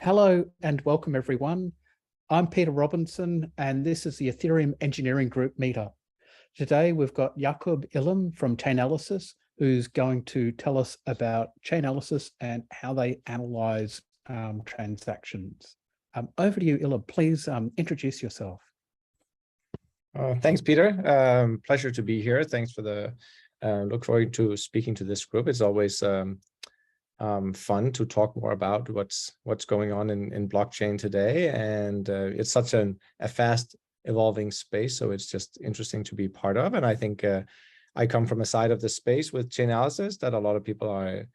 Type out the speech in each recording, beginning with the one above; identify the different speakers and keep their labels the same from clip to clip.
Speaker 1: Hello and welcome everyone. I'm Peter Robinson and this is the Ethereum Engineering Group meetup. Today we've got Jakob from Chainalysis, who's going to tell us about Chainalysis and how they analyze transactions. Over to you, Ilham. Please introduce yourself.
Speaker 2: Thanks, Peter. Pleasure to be here. Thanks for the look forward to speaking to this group. It's always fun to talk more about what's going on in blockchain today, and it's such a fast evolving space, so it's just interesting to be part of. And I think I come from a side of the space with Chainalysis that a lot of people are,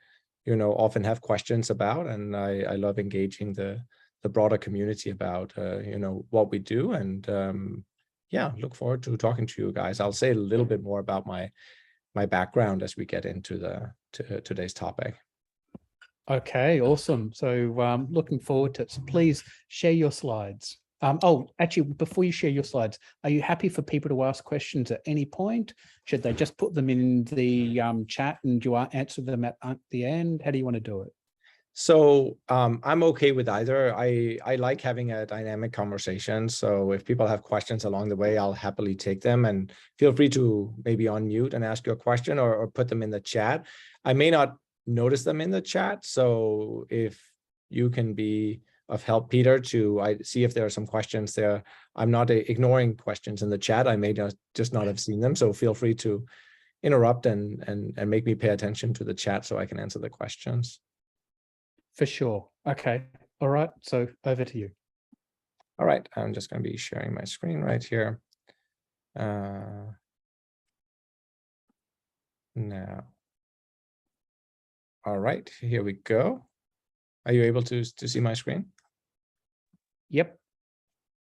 Speaker 2: often have questions about, and I love engaging the broader community about what we do. And yeah, look forward to talking to you guys. I'll say a little bit more about my background as we get into today's topic.
Speaker 1: Okay, awesome. So looking forward to it. So please share your slides. Actually, before you share your slides, are you happy for people to ask questions at any point? Should they just put them in the chat and you answer them at the end? How do you want to do it?
Speaker 2: So I'm okay with either. I like having a dynamic conversation. So if people have questions along the way, I'll happily take them, and feel free to maybe unmute and ask your question or put them in the chat. I may not notice them in the chat. So if you can be of help, Peter, I see if there are some questions there. I'm not ignoring questions in the chat. I may just not have seen them. So feel free to interrupt and make me pay attention to the chat so I can answer the questions.
Speaker 1: For sure. Okay. All right. So over to you.
Speaker 2: All right. I'm just going to be sharing my screen right here. Now. All right, here we go. Are you able to see my screen?
Speaker 1: Yep.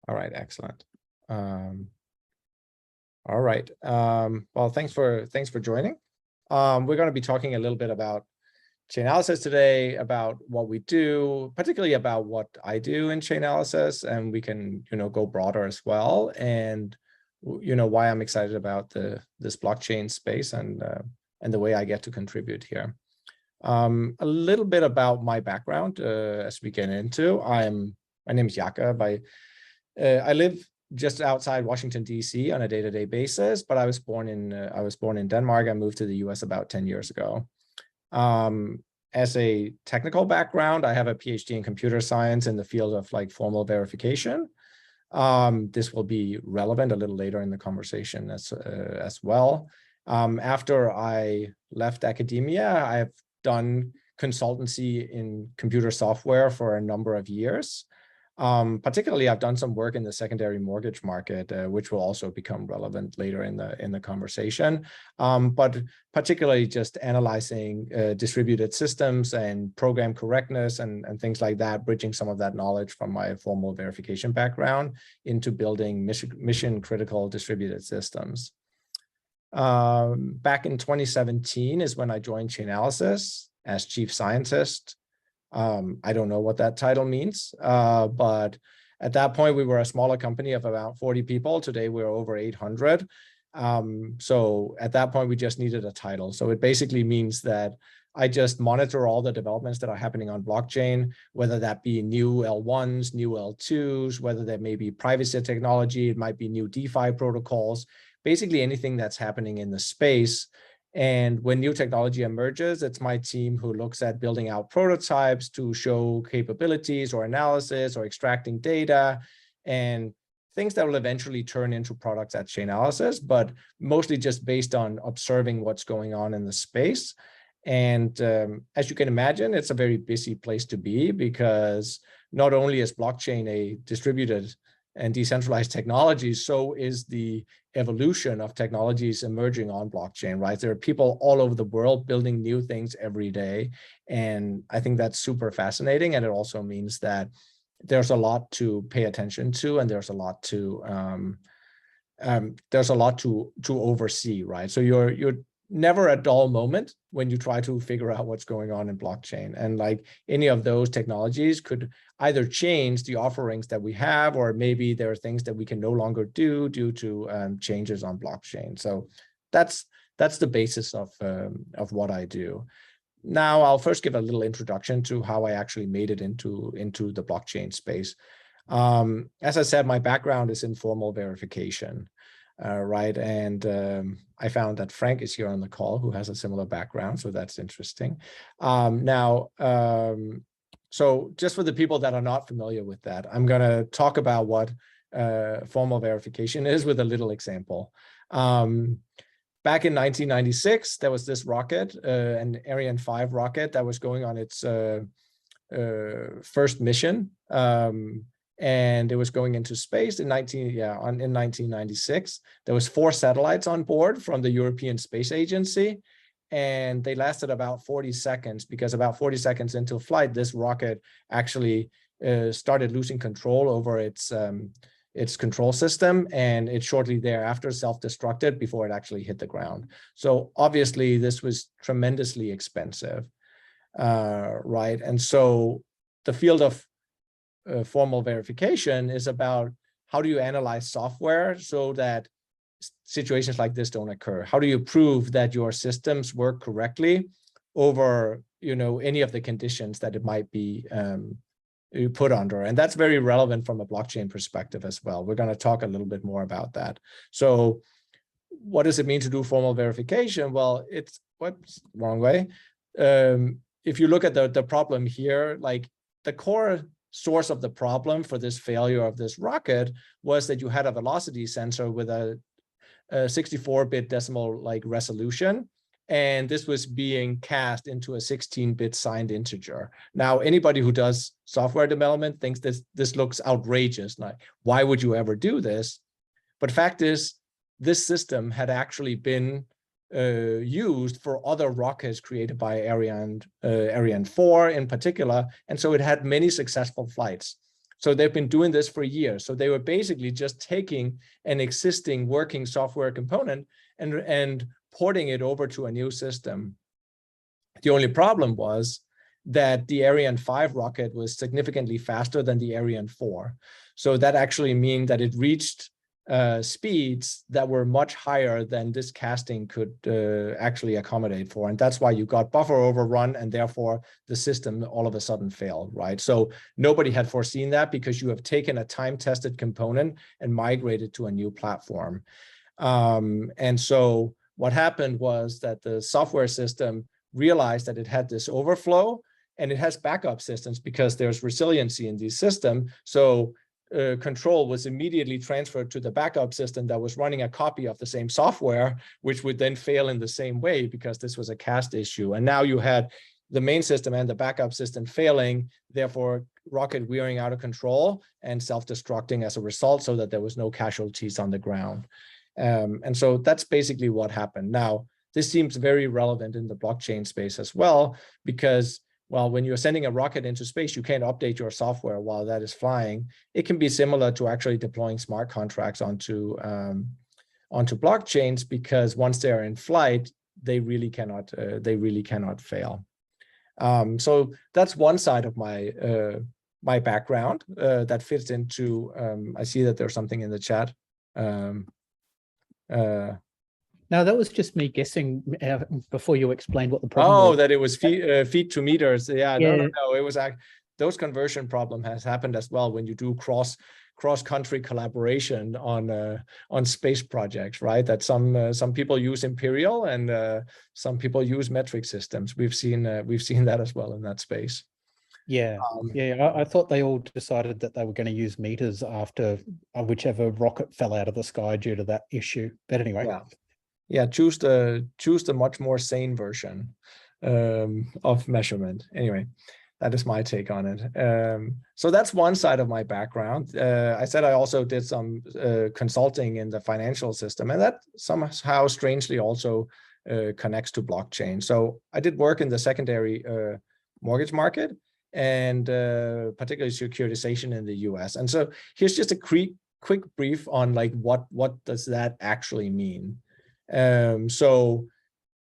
Speaker 2: All right, excellent. All right. Well, thanks for joining. We're going to be talking a little bit about Chainalysis today, about what we do, particularly about what I do in Chainalysis, and we can go broader as well, and why I'm excited about this blockchain space and the way I get to contribute here. A little bit about my background as we get into. My name is Jakob. I live just outside Washington, D.C. on a day-to-day basis, but I was born in Denmark. I moved to the U.S. about 10 years ago. As a technical background, I have a PhD in computer science in the field of formal verification. This will be relevant a little later in the conversation as well. After I left academia, I've done consultancy in computer software for a number of years. Particularly, I've done some work in the secondary mortgage market, which will also become relevant later in the conversation. But particularly just analyzing distributed systems and program correctness and things like that, bridging some of that knowledge from my formal verification background into building mission critical distributed systems. Back in 2017 is when I joined Chainalysis as chief scientist. I don't know what that title means, but at that point we were a smaller company of about 40 people. Today we're over 800. So at that point we just needed a title. So it basically means that I just monitor all the developments that are happening on blockchain, whether that be new L1s, new L2s, whether that may be privacy technology, it might be new DeFi protocols, basically anything that's happening in the space. And when new technology emerges, it's my team who looks at building out prototypes to show capabilities or analysis or extracting data and things that will eventually turn into products at Chainalysis, but mostly just based on observing what's going on in the space. And as you can imagine, it's a very busy place to be, because not only is blockchain a distributed and decentralized technology, so is the evolution of technologies emerging on blockchain, right? There are people all over the world building new things every day. And I think that's super fascinating. And it also means that there's a lot to pay attention to, and there's a lot to oversee, right? So you're never a dull moment when you try to figure out what's going on in blockchain. And any of those technologies could either change the offerings that we have, or maybe there are things that we can no longer do due to changes on blockchain. So that's the basis of what I do. now I'll first give a little introduction to how I actually made it into the blockchain space. As I said, my background is in formal verification, right? And I found that Frank is here on the call who has a similar background, so that's interesting. So just for the people that are not familiar with that, I'm going to talk about what formal verification is with a little example. Back in 1996, there was this rocket, an Ariane 5 rocket that was going on its first mission. And it was going into space in 1996. There was 4 satellites on board from the European Space Agency, and they lasted about 40 seconds because about 40 seconds into flight, this rocket actually started losing control over its control system, and it shortly thereafter self-destructed before it actually hit the ground. So obviously this was tremendously expensive, right? And so the field of formal verification is about how do you analyze software so that situations like this don't occur? How do you prove that your systems work correctly over, any of the conditions that it might be put under? And that's very relevant from a blockchain perspective as well. We're going to talk a little bit more about that. So what does it mean to do formal verification? Well, it's wrong way. If you look at the problem here, like the core source of the problem for this failure of this rocket was that you had a velocity sensor with a 64-bit decimal resolution, and this was being cast into a 16-bit signed integer. Now, anybody who does software development thinks this looks outrageous. Like, why would you ever do this? But fact is, this system had actually been used for other rockets created by Ariane 4 in particular, and so it had many successful flights. So they've been doing this for years. So they were basically just taking an existing working software component and porting it over to a new system. The only problem was that the Ariane 5 rocket was significantly faster than the Ariane 4. So that actually means that it reached speeds that were much higher than this casting could actually accommodate for. And that's why you got buffer overrun, and therefore the system all of a sudden failed, right? So nobody had foreseen that because you have taken a time-tested component and migrated to a new platform. And so what happened was that the software system realized that it had this overflow, and it has backup systems because there's resiliency in these systems. So control was immediately transferred to the backup system that was running a copy of the same software, which would then fail in the same way because this was a cast issue. And now you had the main system and the backup system failing, therefore rocket veering out of control and self-destructing as a result, so that there was no casualties on the ground. And so that's basically what happened. Now, this seems very relevant in the blockchain space as well, because well, when you're sending a rocket into space, you can't update your software while that is flying. It can be similar to actually deploying smart contracts onto blockchains, because once they're in flight, they really cannot fail. So that's one side of my my background that fits into. I see that there's something in the chat.
Speaker 1: No, that was just me guessing before you explained what the problem was.
Speaker 2: Oh, that it was feet to meters. Yeah, no. It was those conversion problem has happened as well when you do cross-country collaboration on space projects, right? That some people use imperial and some people use metric systems. We've seen that as well in that space.
Speaker 1: Yeah, I thought they all decided that they were going to use meters after whichever rocket fell out of the sky due to that issue. But anyway.
Speaker 2: Yeah, choose the much more sane version of measurement. Anyway, that is my take on it. So that's one side of my background. I said I also did some consulting in the financial system, and that somehow strangely also connects to blockchain. So I did work in the secondary mortgage market, and particularly securitization in the US. And so here's just a quick brief on like what does that actually mean. So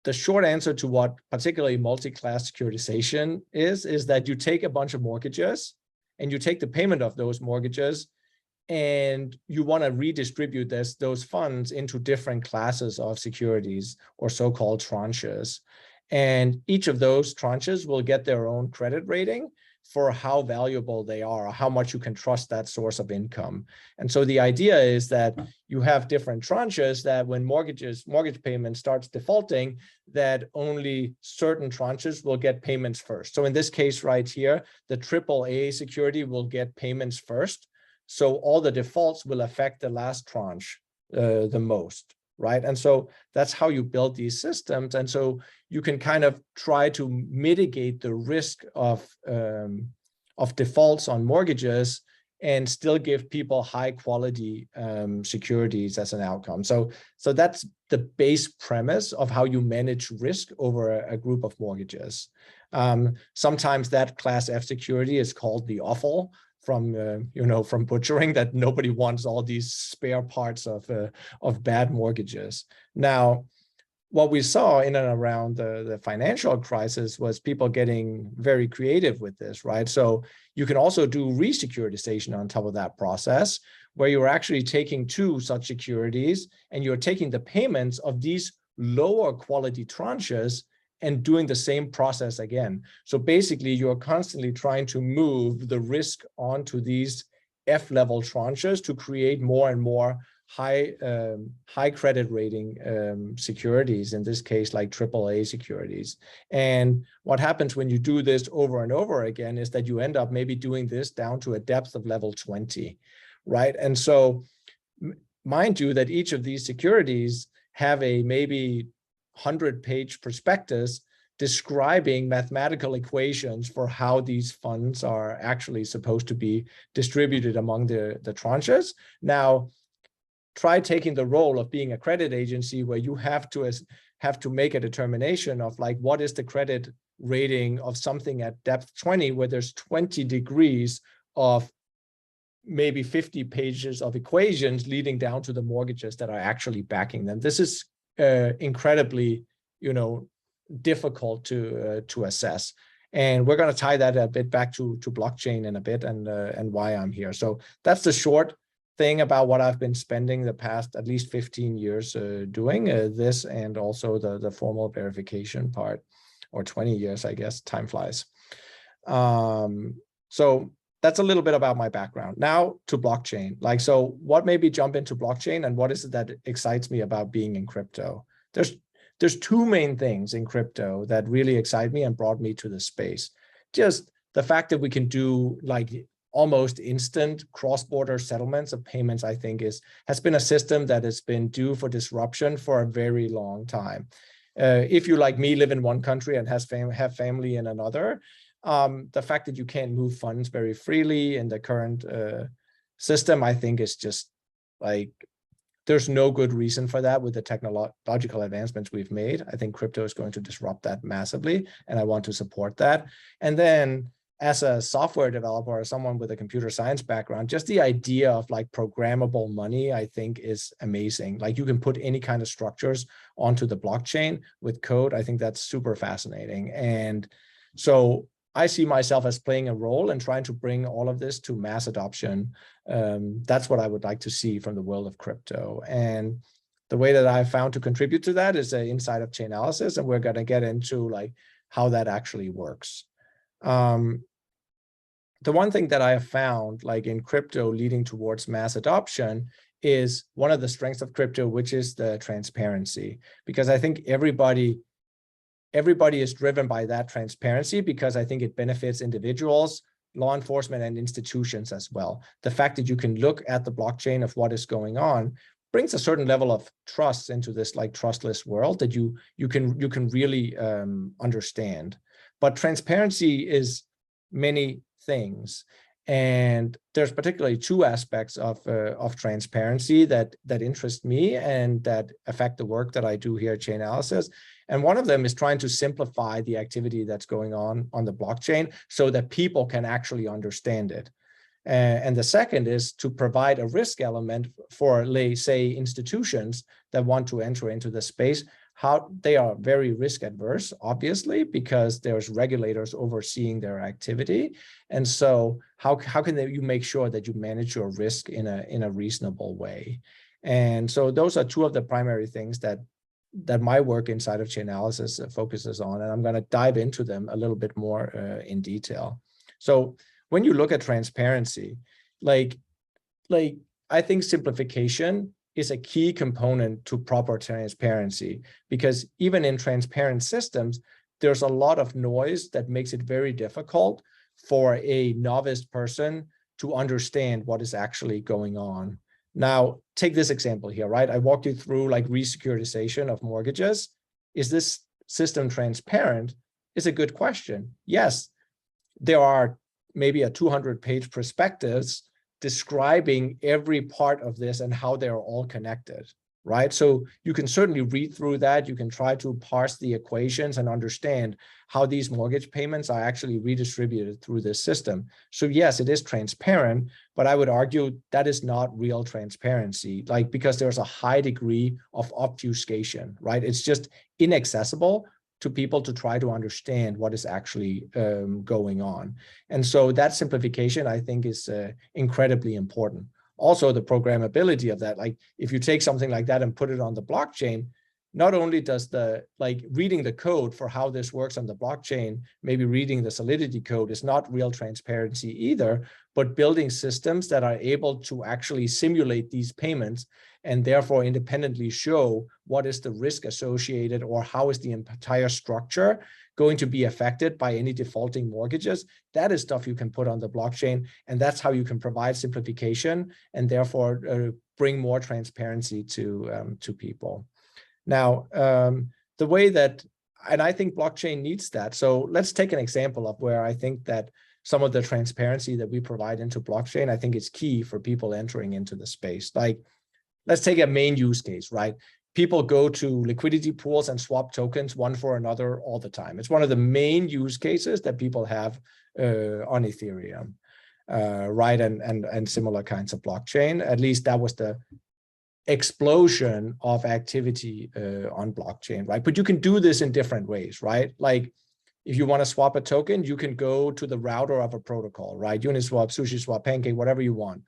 Speaker 2: the short answer to what particularly multi-class securitization is that you take a bunch of mortgages and you take the payment of those mortgages and you want to redistribute those funds into different classes of securities or so-called tranches. And each of those tranches will get their own credit rating for how valuable they are, or how much you can trust that source of income. And so the idea is that you have different tranches that when mortgage payment starts defaulting, that only certain tranches will get payments first. So in this case right here, the AAA security will get payments first. So all the defaults will affect the last tranche the most, right? And so that's how you build these systems. And so you can kind of try to mitigate the risk of defaults on mortgages and still give people high quality securities as an outcome. So that's the base premise of how you manage risk over a group of mortgages. Sometimes that class F security is called the offal, from from butchering, that nobody wants all these spare parts of bad mortgages. Now, what we saw in and around the financial crisis was people getting very creative with this, right? So you can also do re-securitization on top of that process, where you're actually taking two such securities and you're taking the payments of these lower quality tranches and doing the same process again. So basically, you're constantly trying to move the risk onto these F-level tranches to create more and more high credit rating securities, in this case, like AAA securities. And what happens when you do this over and over again is that you end up maybe doing this down to a depth of level 20, right? And so mind you that each of these securities have a maybe 100-page prospectus describing mathematical equations for how these funds are actually supposed to be distributed among the tranches. Now, try taking the role of being a credit agency where you have to make a determination of like, what is the credit rating of something at depth 20, where there's 20 degrees of maybe 50 pages of equations leading down to the mortgages that are actually backing them. This is incredibly, difficult to assess. And we're going to tie that a bit back to blockchain in a bit and why I'm here. So that's the short thing about what I've been spending the past at least 15 years doing this, and also the formal verification part, or 20 years, I guess. Time flies. So that's a little bit about my background. Now to blockchain. So what made me jump into blockchain, and what is it that excites me about being in crypto? There's two main things in crypto that really excite me and brought me to the space. Just the fact that we can do almost instant cross-border settlements of payments, I think has been a system that has been due for disruption for a very long time. If you, like me, live in one country and have family in another, the fact that you can't move funds very freely in the current system, I think is just there's no good reason for that with the technological advancements we've made. I think crypto is going to disrupt that massively, and I want to support that. And then as a software developer or someone with a computer science background, just the idea of programmable money, I think is amazing. You can put any kind of structures onto the blockchain with code. I think that's super fascinating. And so I see myself as playing a role in trying to bring all of this to mass adoption. That's what I would like to see from the world of crypto. And the way that I've found to contribute to that is inside of Chainalysis, and we're going to get into how that actually works. The one thing that I have found in crypto leading towards mass adoption is one of the strengths of crypto, which is the transparency, because I think everybody is driven by that transparency, because I think it benefits individuals, law enforcement, and institutions as well. The fact that you can look at the blockchain of what is going on brings a certain level of trust into this trustless world that you can really understand. But transparency is many things, and there's particularly two aspects of transparency that interest me and that affect the work that I do here at Chainalysis. And one of them is trying to simplify the activity that's going on the blockchain so that people can actually understand it. And the second is to provide a risk element for, say, institutions that want to enter into the space. How they are very risk adverse, obviously, because there's regulators overseeing their activity. And so how can you make sure that you manage your risk in a reasonable way? And so those are two of the primary things that my work inside of Chainalysis focuses on, and I'm going to dive into them a little bit more in detail. So when you look at transparency, like I think simplification is a key component to proper transparency, because even in transparent systems, there's a lot of noise that makes it very difficult for a novice person to understand what is actually going on. Now, take this example here, right? I walked you through like resecuritization of mortgages. Is this system transparent? Is a good question. Yes, there are maybe a 200-page prospectus describing every part of this and how they're all connected, right? So you can certainly read through that. You can try to parse the equations and understand how these mortgage payments are actually redistributed through this system. So yes, it is transparent, but I would argue that is not real transparency, like, because there's a high degree of obfuscation, right? It's just inaccessible to people to try to understand what is actually going on. And so that simplification, I think, is incredibly important. Also, the programmability of that, like if you take something like that and put it on the blockchain, not only does the, like, reading the code for how this works on the blockchain, maybe reading the Solidity code is not real transparency either, but building systems that are able to actually simulate these payments and therefore independently show what is the risk associated or how is the entire structure going to be affected by any defaulting mortgages. That is stuff you can put on the blockchain, and that's how you can provide simplification and therefore bring more transparency to people. Now, the way that, and I think blockchain needs that. So let's take an example of where I think that some of the transparency that we provide into blockchain, I think is key for people entering into the space. Like, let's take a main use case, right? People go to liquidity pools and swap tokens one for another all the time. It's one of the main use cases that people have on Ethereum, right? And similar kinds of blockchain. At least that was the explosion of activity on blockchain, right? But you can do this in different ways, right? Like, if you want to swap a token, you can go to the router of a protocol, right? Uniswap, SushiSwap, Pancake, whatever you want.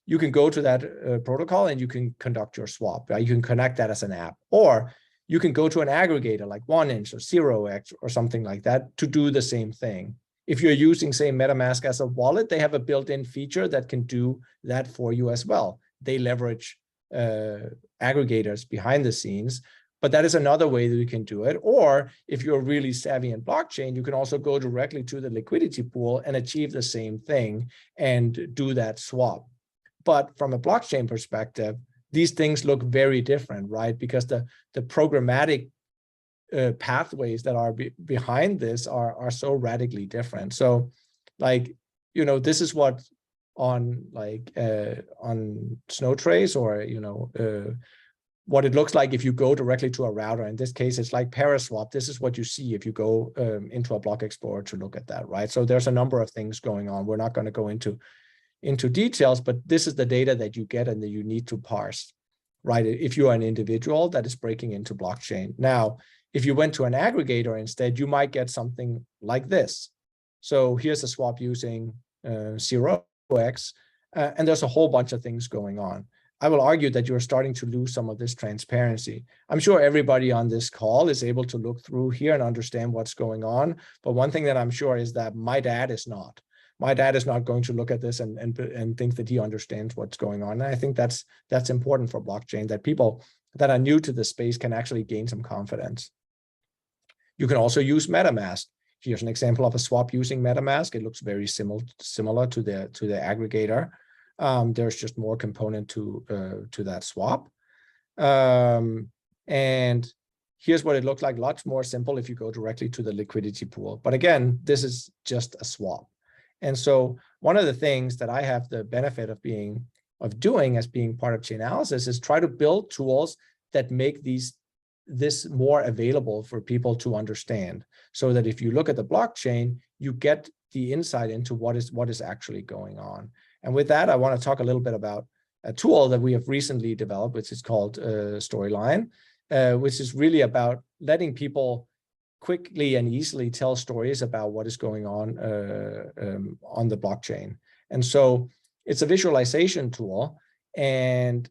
Speaker 2: You can go to that protocol and you can conduct your swap, right? You can connect that as an app, or you can go to an aggregator like 1inch or 0x or something like that to do the same thing. If you're using, say, MetaMask as a wallet, they have a built-in feature that can do that for you as well. They leverage aggregators behind the scenes, but that is another way that you can do it. Or if you're really savvy in blockchain, you can also go directly to the liquidity pool and achieve the same thing and do that swap. But from a blockchain perspective, these things look very different, right? Because the programmatic pathways that are behind this are so radically different. So, like, you know, this is what on Snowtrace, or what it looks like if you go directly to a router. In this case, it's like Paraswap. This is what you see if you go into a block explorer to look at that, right? So there's a number of things going on. We're not going to go into details, but this is the data that you get and that you need to parse, right? If you are an individual that is breaking into blockchain. Now, if you went to an aggregator instead, you might get something like this. So here's a swap using 0x, and there's a whole bunch of things going on. I will argue that you're starting to lose some of this transparency. I'm sure everybody on this call is able to look through here and understand what's going on. But one thing that I'm sure is that my dad is not. My dad is not going to look at this and think that he understands what's going on. And I think that's important for blockchain, that people that are new to the space can actually gain some confidence. You can also use MetaMask. Here's an example of a swap using MetaMask. It looks very similar to the aggregator. There's just more component to that swap. And here's what it looked like. Lots more simple if you go directly to the liquidity pool. But again, this is just a swap. And so one of the things that I have the benefit of doing as being part of Chainalysis is try to build tools that make this more available for people to understand, so that if you look at the blockchain, you get the insight into what is actually going on. And with that, I want to talk a little bit about a tool that we have recently developed, which is called Storyline, which is really about letting people quickly and easily tell stories about what is going on the blockchain. And so it's a visualization tool, and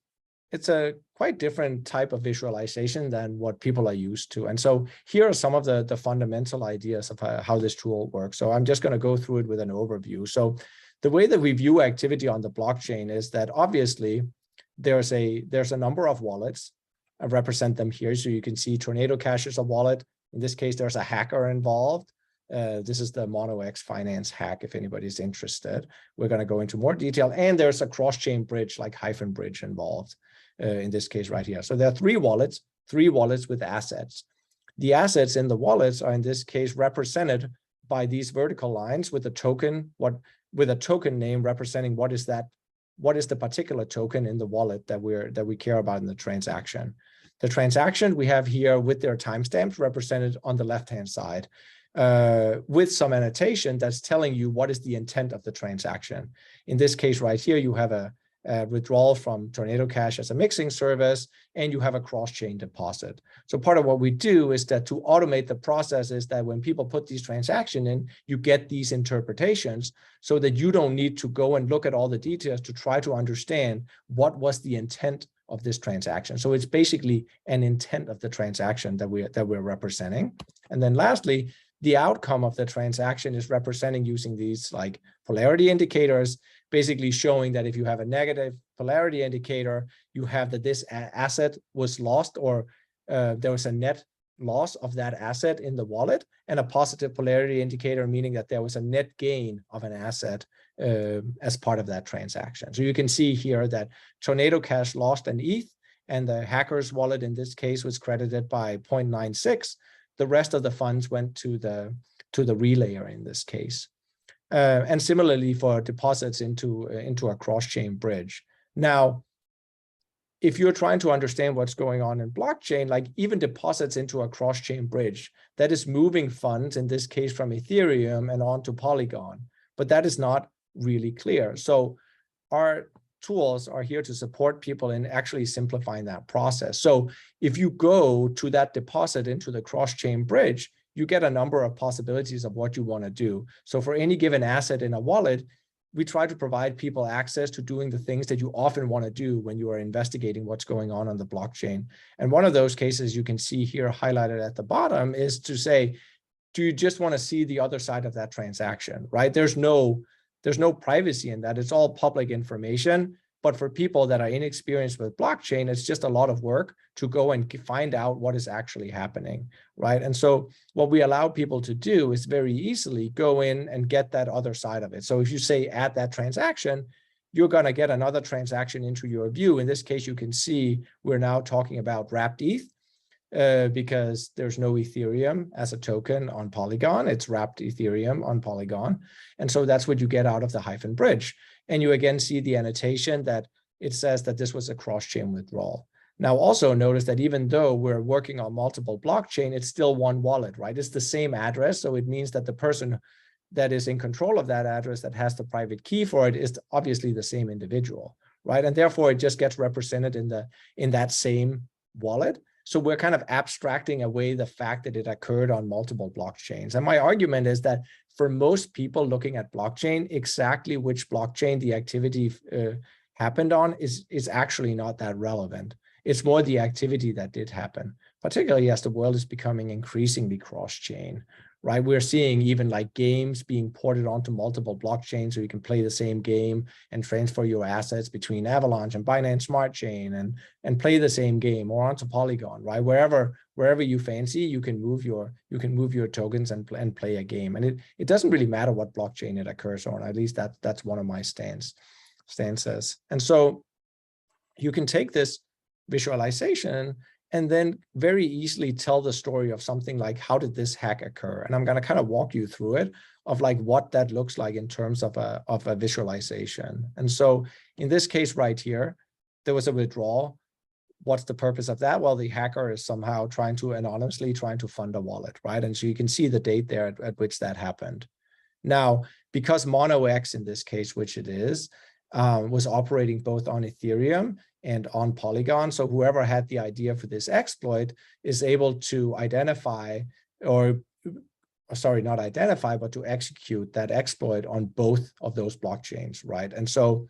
Speaker 2: it's a quite different type of visualization than what people are used to. And so here are some of the fundamental ideas of how this tool works. So I'm just going to go through it with an overview. So the way that we view activity on the blockchain is that obviously there's a number of wallets. I represent them here. So you can see Tornado Cash is a wallet. In this case, there's a hacker involved. This is the MonoX Finance hack, if anybody's interested. We're going to go into more detail. And there's a cross-chain bridge like Hyphen Bridge involved in this case right here. So there are three wallets with assets. The assets in the wallets are in this case represented by these vertical lines with a token, with a token name representing what is the particular token in the wallet that we care about in the transaction. The transaction we have here with their timestamps represented on the left-hand side. With some annotation that's telling you what is the intent of the transaction. In this case right here, you have a withdrawal from Tornado Cash as a mixing service, and you have a cross-chain deposit. So part of what we do is that to automate the process is that when people put these transactions in, you get these interpretations so that you don't need to go and look at all the details to try to understand what was the intent of this transaction. So it's basically an intent of the transaction that we're representing. And then lastly, the outcome of the transaction is representing using these like polarity indicators, basically showing that if you have a negative polarity indicator, you have that this asset was lost, or there was a net loss of that asset in the wallet, and a positive polarity indicator, meaning that there was a net gain of an asset as part of that transaction. So you can see here that Tornado Cash lost an ETH, and the hacker's wallet in this case was credited by 0.96. The rest of the funds went to the relayer in this case. And similarly for deposits into a cross-chain bridge. Now, if you're trying to understand what's going on in blockchain, like even deposits into a cross-chain bridge, that is moving funds, in this case from Ethereum and on to Polygon, but that is not really clear. So our tools are here to support people in actually simplifying that process. So if you go to that deposit into the cross-chain bridge, you get a number of possibilities of what you want to do. So for any given asset in a wallet, we try to provide people access to doing the things that you often want to do when you are investigating what's going on the blockchain. And one of those cases you can see here highlighted at the bottom is to say, do you just want to see the other side of that transaction, right? There's no privacy in that. It's all public information. But for people that are inexperienced with blockchain, it's just a lot of work to go and find out what is actually happening, right? And so what we allow people to do is very easily go in and get that other side of it. So if you say add that transaction, you're going to get another transaction into your view. In this case, you can see we're now talking about wrapped ETH because there's no Ethereum as a token on Polygon. It's wrapped Ethereum on Polygon. And so that's what you get out of the Hyphen Bridge. And you again see the annotation that it says that this was a cross-chain withdrawal. Now also notice that even though we're working on multiple blockchain, it's still one wallet, right? It's the same address. So it means that the person that is in control of that address that has the private key for it is obviously the same individual, right? And therefore it just gets represented in that same wallet. So we're kind of abstracting away the fact that it occurred on multiple blockchains. And my argument is that for most people looking at blockchain, exactly which blockchain the activity happened on is actually not that relevant. It's more the activity that did happen, particularly as the world is becoming increasingly cross-chain, right? We're seeing even like games being ported onto multiple blockchains so you can play the same game and transfer your assets between Avalanche and Binance Smart Chain and play the same game, or onto Polygon, right? Wherever you fancy, you can move your tokens and play a game. And it doesn't really matter what blockchain it occurs on. At least that's one of my stances. And so you can take this visualization and then very easily tell the story of something like, how did this hack occur? And I'm going to kind of walk you through it of like what that looks like in terms of a visualization. And so in this case right here, there was a withdrawal. What's the purpose of that? Well, the hacker is somehow anonymously trying to fund a wallet, right? And so you can see the date there at which that happened. Now, because MonoX in this case, which it is, was operating both on Ethereum and on Polygon. So whoever had the idea for this exploit is able to identify, or sorry, not identify, but to execute that exploit on both of those blockchains, right? And so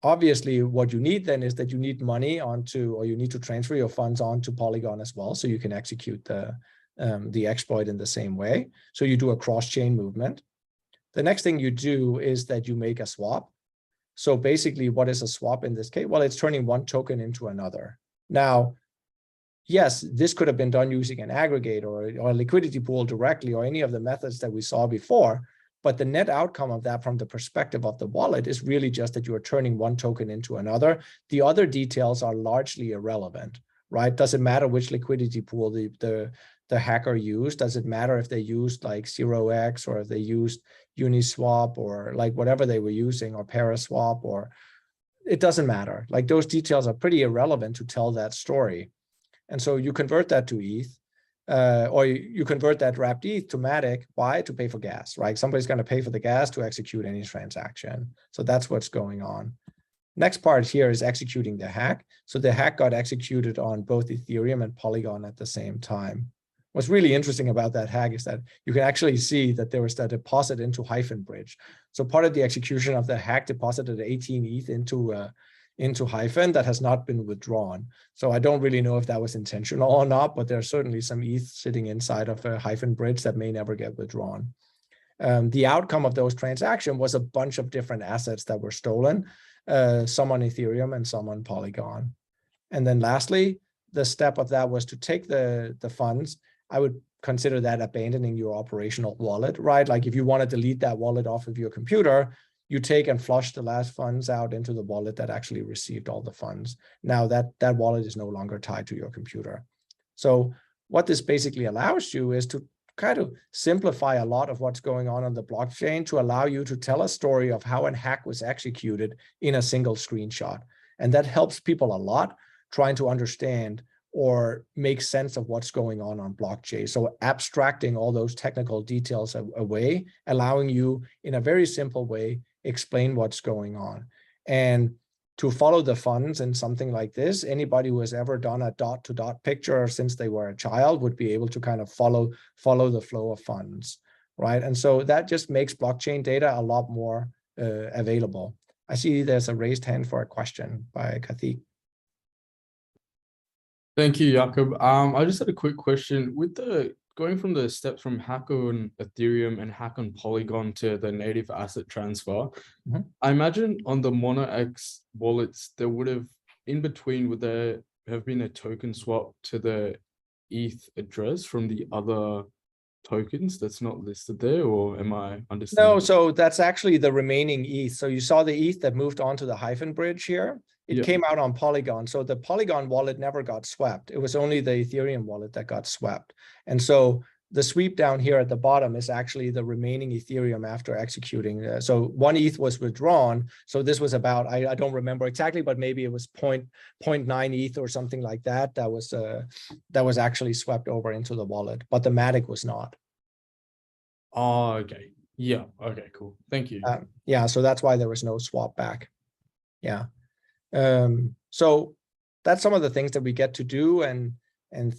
Speaker 2: obviously what you need then is that you need money onto, or you need to transfer your funds onto Polygon as well, so you can execute the exploit in the same way. So you do a cross-chain movement. The next thing you do is that you make a swap. So basically, what is a swap in this case? Well, it's turning one token into another. Now, yes, this could have been done using an aggregate or a liquidity pool directly, or any of the methods that we saw before. But the net outcome of that from the perspective of the wallet is really just that you are turning one token into another. The other details are largely irrelevant, right? Does it matter which liquidity pool the hacker used? Does it matter if they used like 0x, or if they used Uniswap, or like whatever they were using, or Paraswap, or it doesn't matter. Like, those details are pretty irrelevant to tell that story. And so you convert that to ETH, or you convert that wrapped ETH to Matic. Why? To pay for gas, right? Somebody's going to pay for the gas to execute any transaction. So that's what's going on. Next part here is executing the hack. So the hack got executed on both Ethereum and Polygon at the same time. What's really interesting about that hack is that you can actually see that there was that deposit into Hyphen Bridge. So part of the execution of the hack deposited 18 ETH into Hyphen that has not been withdrawn. So I don't really know if that was intentional or not, but there's certainly some ETH sitting inside of a Hyphen Bridge that may never get withdrawn. The outcome of those transactions was a bunch of different assets that were stolen, some on Ethereum and some on Polygon. And then lastly, the step of that was to take the funds. I would consider that abandoning your operational wallet, right? Like, if you want to delete that wallet off of your computer, you take and flush the last funds out into the wallet that actually received all the funds. Now that wallet is no longer tied to your computer. So what this basically allows you is to kind of simplify a lot of what's going on the blockchain, to allow you to tell a story of how a hack was executed in a single screenshot. And that helps people a lot trying to understand or make sense of what's going on blockchain. So abstracting all those technical details away, allowing you in a very simple way explain what's going on. And to follow the funds in something like this, anybody who has ever done a dot-to-dot picture since they were a child would be able to kind of follow the flow of funds, right? And so that just makes blockchain data a lot more available. I see there's a raised hand for a question by Kathik.
Speaker 3: Thank you, Jakob. I just had a quick question. With going from the steps from hack on Ethereum and hack on Polygon to the native asset transfer, I imagine on the MonoX wallets, there would have, in between, would there have been a token swap to the ETH address from the other tokens that's not listed there, or am I understanding?
Speaker 2: No, so that's actually the remaining ETH. So you saw the ETH that moved onto the Hyphen Bridge here. It came out on Polygon. So the Polygon wallet never got swept. It was only the Ethereum wallet that got swept. And so the sweep down here at the bottom is actually the remaining Ethereum after executing. So 1 ETH was withdrawn. So this was about, I don't remember exactly, but maybe it was 0.9 ETH or something like that. That was actually swept over into the wallet, but the Matic was not.
Speaker 3: Oh, okay. Yeah. Okay, cool. Thank you.
Speaker 2: Yeah, so that's why there was no swap back. Yeah. So that's some of the things that we get to do and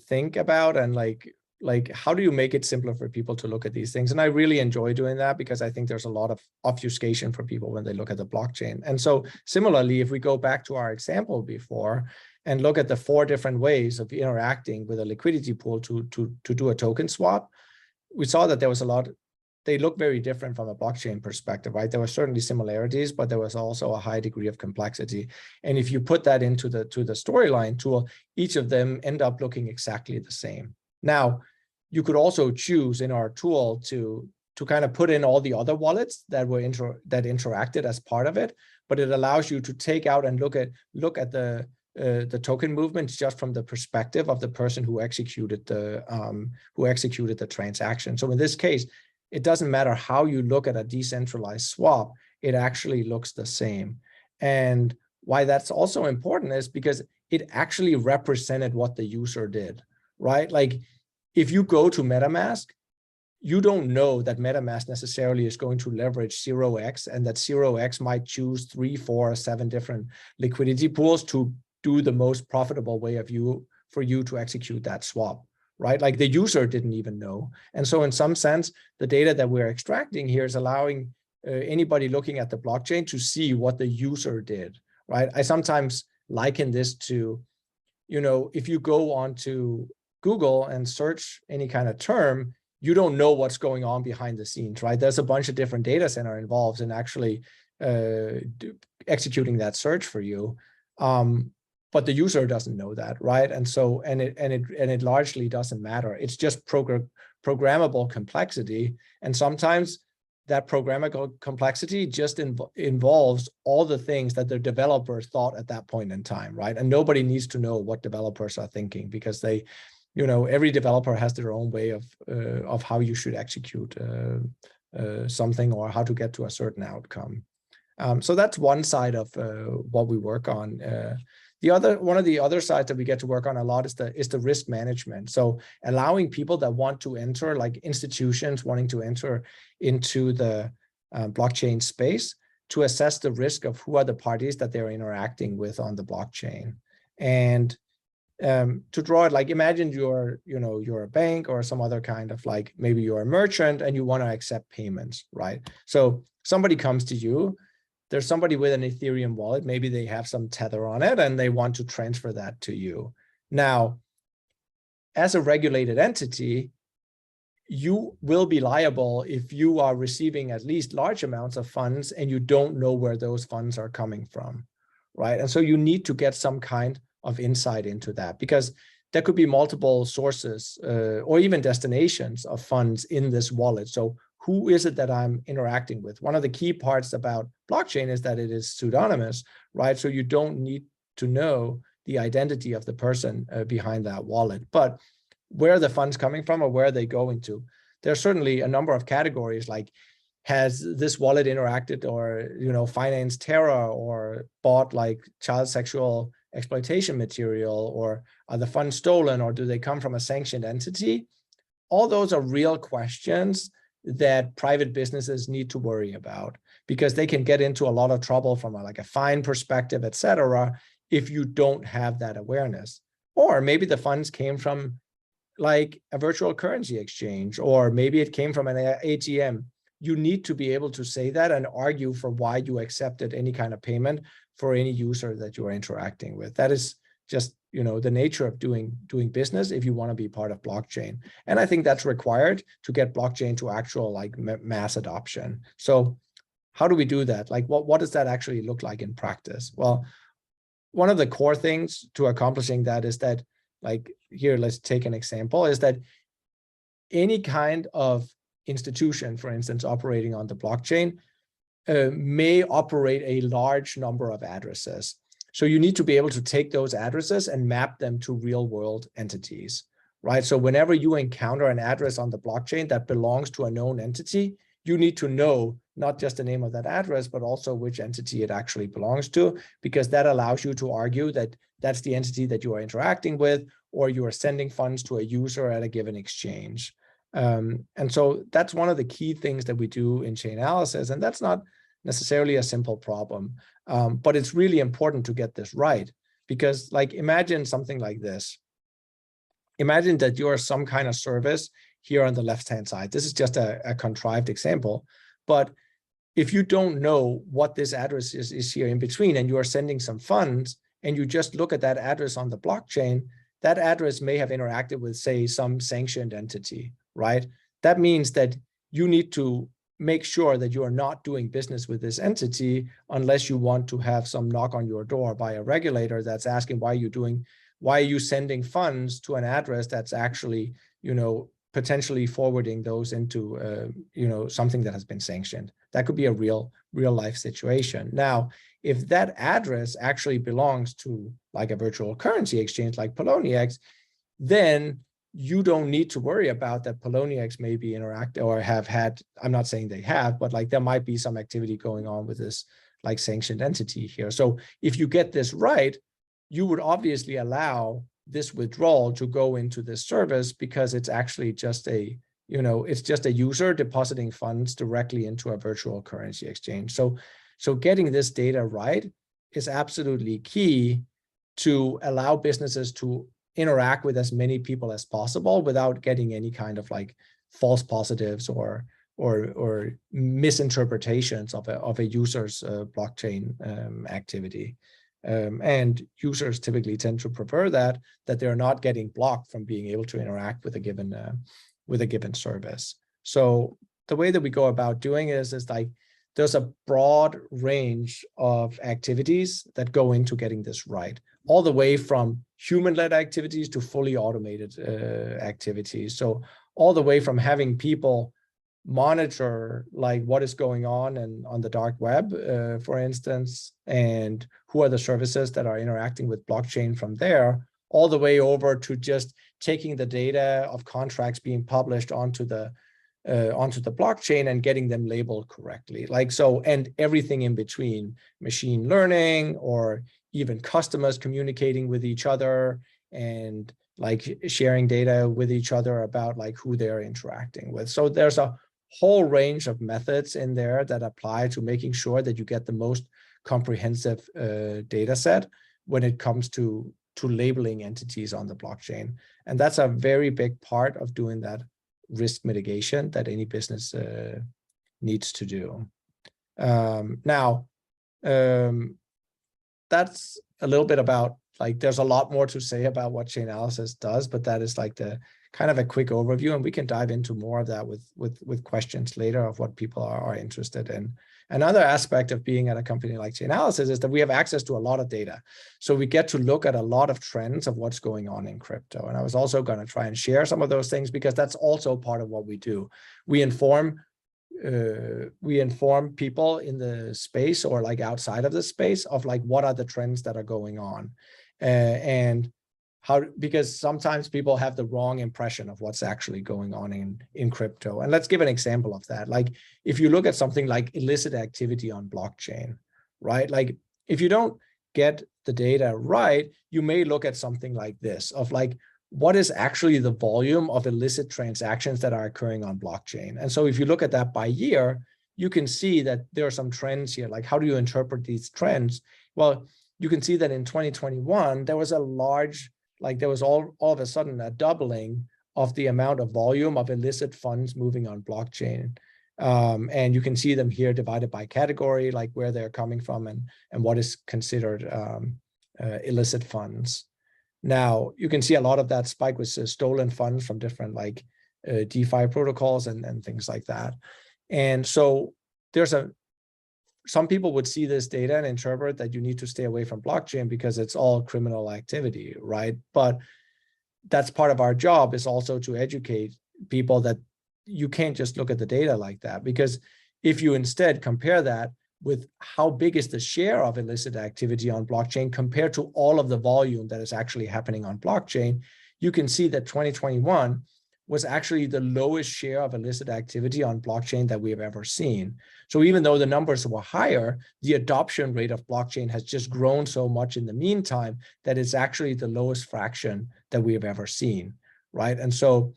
Speaker 2: think about, and like how do you make it simpler for people to look at these things? And I really enjoy doing that, because I think there's a lot of obfuscation for people when they look at the blockchain. And so similarly, if we go back to our example before and look at the 4 different ways of interacting with a liquidity pool to do a token swap, we saw that there was a lot. They look very different from a blockchain perspective, right? There were certainly similarities, but there was also a high degree of complexity. And if you put that into the storyline tool, each of them end up looking exactly the same. Now, you could also choose in our tool to kind of put in all the other wallets that were that interacted as part of it, but it allows you to take out and look at the token movements just from the perspective of the person who executed the transaction. So in this case, it doesn't matter how you look at a decentralized swap, it actually looks the same. And why that's also important is because it actually represented what the user did, right? Like, if you go to MetaMask, you don't know that MetaMask necessarily is going to leverage 0x, and that 0x might choose 3, 4, or 7 different liquidity pools to do the most profitable way for you to execute that swap, right? Like, the user didn't even know. And so in some sense, the data that we're extracting here is allowing anybody looking at the blockchain to see what the user did, right? I sometimes liken this to, if you go onto Google and search any kind of term, you don't know what's going on behind the scenes, right? There's a bunch of different data center involved in actually executing that search for you. But the user doesn't know that, right? And so, and it largely doesn't matter. It's just programmable complexity. And sometimes that programmable complexity just involves all the things that the developers thought at that point in time, right? And nobody needs to know what developers are thinking, because they, every developer has their own way of how you should execute something, or how to get to a certain outcome. So that's one side of what we work on. One of the other sides that we get to work on a lot is the risk management. So allowing people that want to enter, like institutions wanting to enter into the blockchain space, to assess the risk of who are the parties that they're interacting with on the blockchain. And to draw it, like, imagine you're a bank or some other kind of, like, maybe you're a merchant and you want to accept payments, right? So somebody comes to you. There's somebody with an Ethereum wallet, maybe they have some tether on it and they want to transfer that to you. Now, as a regulated entity, you will be liable if you are receiving at least large amounts of funds and you don't know where those funds are coming from, right? And so you need to get some kind of insight into that, because there could be multiple sources or even destinations of funds in this wallet. So who is it that I'm interacting with? One of the key parts about blockchain is that it is pseudonymous, right? So you don't need to know the identity of the person behind that wallet. But where are the funds coming from, or where are they going to? There's certainly a number of categories, like, has this wallet interacted or financed terror, or bought like child sexual exploitation material, or are the funds stolen, or do they come from a sanctioned entity? All those are real questions that private businesses need to worry about, because they can get into a lot of trouble from a fine perspective, et cetera, if you don't have that awareness. Or maybe the funds came from like a virtual currency exchange, or maybe it came from an ATM. You need to be able to say that and argue for why you accepted any kind of payment for any user that you are interacting with. That is just the nature of doing business if you want to be part of blockchain. And I think that's required to get blockchain to actual mass adoption. So how do we do that? Like, what does that actually look like in practice? Well, one of the core things to accomplishing that is that, like, here, let's take an example, is that any kind of institution, for instance, operating on the blockchain may operate a large number of addresses. So you need to be able to take those addresses and map them to real world entities, right? So whenever you encounter an address on the blockchain that belongs to a known entity, you need to know not just the name of that address, but also which entity it actually belongs to, because that allows you to argue that that's the entity that you are interacting with, or you are sending funds to a user at a given exchange. And so that's one of the key things that we do in Chainalysis, and that's not necessarily a simple problem, but it's really important to get this right, because, like, imagine something like this. Imagine that you are some kind of service here on the left-hand side. This is just a contrived example, but if you don't know what this address is here in between, and you are sending some funds, and you just look at that address on the blockchain, that address may have interacted with, say, some sanctioned entity, right? That means that you need to make sure that you are not doing business with this entity unless you want to have some knock on your door by a regulator that's asking, why are you sending funds to an address that's actually, potentially forwarding those into, something that has been sanctioned. That could be a real life situation. Now, if that address actually belongs to like a virtual currency exchange like Poloniex, then you don't need to worry about that Poloniex may be interacting or have had, I'm not saying they have, but like there might be some activity going on with this like sanctioned entity here. So if you get this right, you would obviously allow this withdrawal to go into this service, because it's actually just a, it's just a user depositing funds directly into a virtual currency exchange. So getting this data right is absolutely key to allow businesses to interact with as many people as possible without getting any kind of like false positives or misinterpretations of a user's blockchain activity. And users typically tend to prefer that they're not getting blocked from being able to interact with a given service. So the way that we go about doing it is like there's a broad range of activities that go into getting this right, all the way from human-led activities to fully automated activities. So all the way from having people monitor like what is going on and on the dark web, for instance, and who are the services that are interacting with blockchain from there, all the way over to just taking the data of contracts being published onto the blockchain and getting them labeled correctly. Like so, and everything in between, machine learning or even customers communicating with each other and like sharing data with each other about like who they're interacting with. So there's a whole range of methods in there that apply to making sure that you get the most comprehensive data set when it comes to labeling entities on the blockchain. And that's a very big part of doing that risk mitigation that any business needs to do. That's a little bit about, like, there's a lot more to say about what Chainalysis does, but that is like the kind of a quick overview, and we can dive into more of that with questions later of what people are interested in. Another aspect of being at a company like Chainalysis is that we have access to a lot of data. So we get to look at a lot of trends of what's going on in crypto. And I was also going to try and share some of those things because that's also part of what we do. We inform people in the space or like outside of the space of like what are the trends that are going on, and how, because sometimes people have the wrong impression of what's actually going on in crypto. And let's give an example of that. Like if you look at something like illicit activity on blockchain, right? Like if you don't get the data right, you may look at something like this of like, what is actually the volume of illicit transactions that are occurring on blockchain? And so if you look at that by year, you can see that there are some trends here. Like, how do you interpret these trends? Well, you can see that in 2021, there was a large, like there was all of a sudden a doubling of the amount of volume of illicit funds moving on blockchain. And you can see them here divided by category, like where they're coming from and what is considered illicit funds. Now, you can see a lot of that spike was stolen funds from different like DeFi protocols and things like that. And so there's some people would see this data and interpret that you need to stay away from blockchain because it's all criminal activity, right? But that's part of our job, is also to educate people that you can't just look at the data like that, because if you instead compare that with how big is the share of illicit activity on blockchain compared to all of the volume that is actually happening on blockchain, you can see that 2021 was actually the lowest share of illicit activity on blockchain that we have ever seen. So even though the numbers were higher, the adoption rate of blockchain has just grown so much in the meantime that it's actually the lowest fraction that we have ever seen, right? And so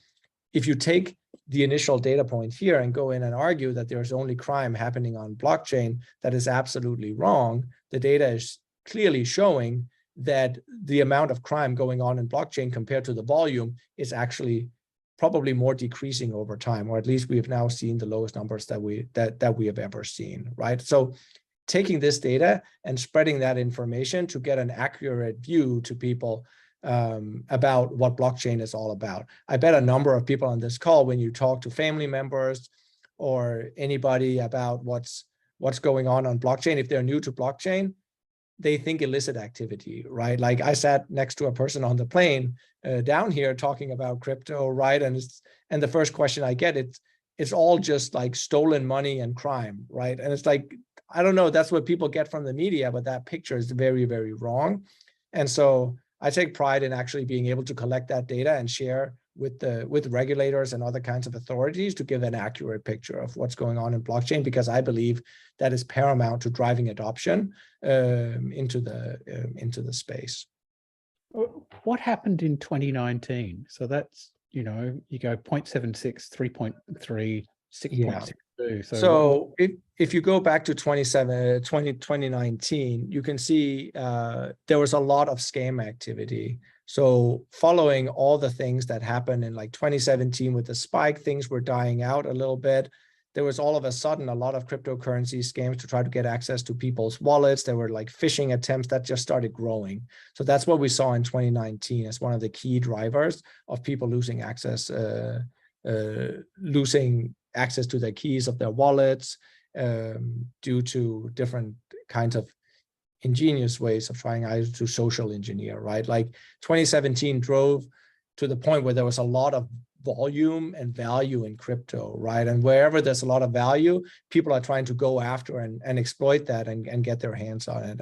Speaker 2: if you take the initial data point here and go in and argue that there's only crime happening on blockchain, that is absolutely wrong. The data is clearly showing that the amount of crime going on in blockchain compared to the volume is actually probably more decreasing over time, or at least we have now seen the lowest numbers that we have ever seen, right? So taking this data and spreading that information to get an accurate view to people about what blockchain is all about. I bet a number of people on this call, when you talk to family members or anybody about what's going on blockchain, if they're new to blockchain, they think illicit activity, right? Like I sat next to a person on the plane down here talking about crypto, right? And the first question I get, it's all just like stolen money and crime, right? And it's like, I don't know, that's what people get from the media, but that picture is very, very wrong. And so I take pride in actually being able to collect that data and share with regulators and other kinds of authorities to give an accurate picture of what's going on in blockchain, because I believe that is paramount to driving adoption into the space.
Speaker 1: What happened in 2019? So that's, you go 0.76, 3.3, 6.62.
Speaker 2: So if you go back to 2019, you can see there was a lot of scam activity. So following all the things that happened in like 2017 with the spike, things were dying out a little bit. there was all of a sudden a lot of cryptocurrency scams to try to get access to people's wallets. There were like phishing attempts that just started growing. So that's what we saw in 2019 as one of the key drivers of people losing access to their keys of their wallets due to different kinds of ingenious ways of trying either to social engineer, right? Like 2017 drove to the point where there was a lot of volume and value in crypto, right? And wherever there's a lot of value, people are trying to go after and exploit that and get their hands on it.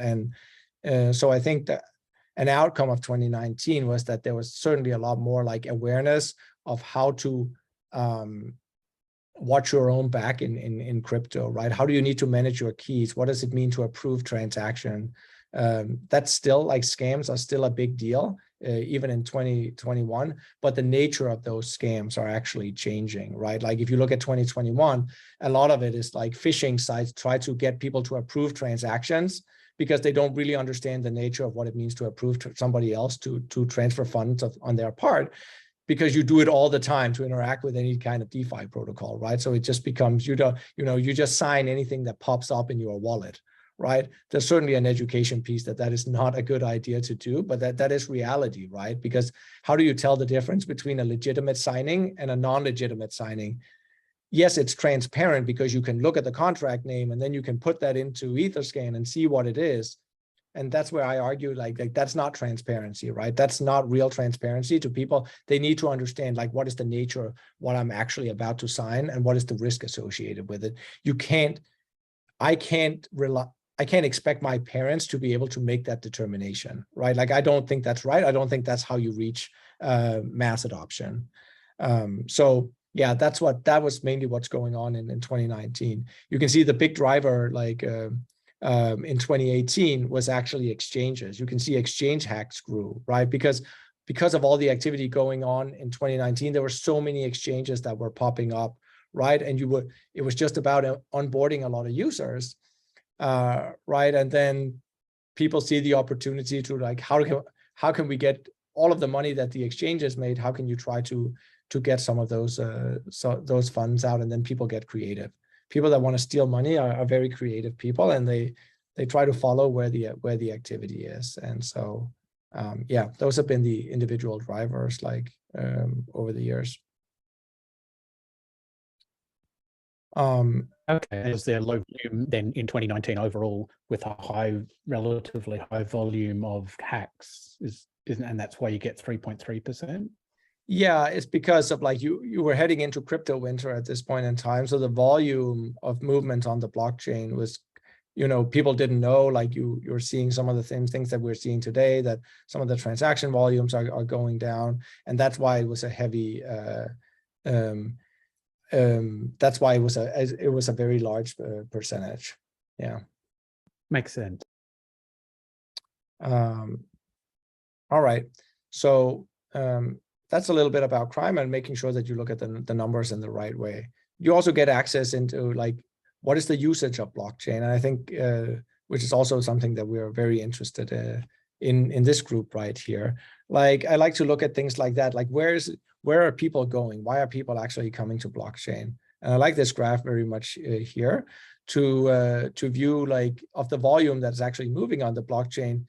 Speaker 2: And so I think that an outcome of 2019 was that there was certainly a lot more like awareness of how to watch your own back in crypto, right? How do you need to manage your keys? What does it mean to approve transaction? That's still like scams are still a big deal, even in 2021, but the nature of those scams are actually changing, right? Like if you look at 2021, a lot of it is like phishing sites try to get people to approve transactions because they don't really understand the nature of what it means to approve to somebody else to transfer funds on their part, because you do it all the time to interact with any kind of DeFi protocol, right? So it just becomes, you just sign anything that pops up in your wallet, right? There's certainly an education piece that is not a good idea to do, but that is reality, right? Because how do you tell the difference between a legitimate signing and a non-legitimate signing? Yes, it's transparent because you can look at the contract name and then you can put that into Etherscan and see what it is. And that's where I argue, like that's not transparency, right? That's not real transparency to people. They need to understand like what is the nature of what I'm actually about to sign and what is the risk associated with it. I can't expect my parents to be able to make that determination, right? Like I don't think that's right. I don't think that's how you reach mass adoption. So yeah, that was mainly what's going on in 2019. You can see the big driver like in 2018 was actually exchanges. You can see exchange hacks grew, right? Because of all the activity going on in 2019, there were so many exchanges that were popping up, right? And it was just about onboarding a lot of users, right? And then people see the opportunity to like, how can we get all of the money that the exchanges made? How can you try to get some of those funds out? And then people get creative. People that want to steal money are very creative people, and they try to follow where the activity is. And so, yeah, those have been the individual drivers like over the years.
Speaker 1: Okay, is there low volume then in 2019 overall with a relatively high volume of hacks? And that's why you get 3.3%?
Speaker 2: Yeah, it's because of like you were heading into crypto winter at this point in time. So the volume of movement on the blockchain was, people didn't know, like you're seeing some of the things that we're seeing today, that some of the transaction volumes are going down. And that's why it was a heavy, that's why it was a very large percentage. Yeah.
Speaker 1: Makes sense.
Speaker 2: All right. So, that's a little bit about crime and making sure that you look at the numbers in the right way. You also get access into like, what is the usage of blockchain? And I think, which is also something that we're very interested in this group right here. Like, I like to look at things like that. Like, where are people going? Why are people actually coming to blockchain? And I like this graph very much here to view like of the volume that's actually moving on the blockchain.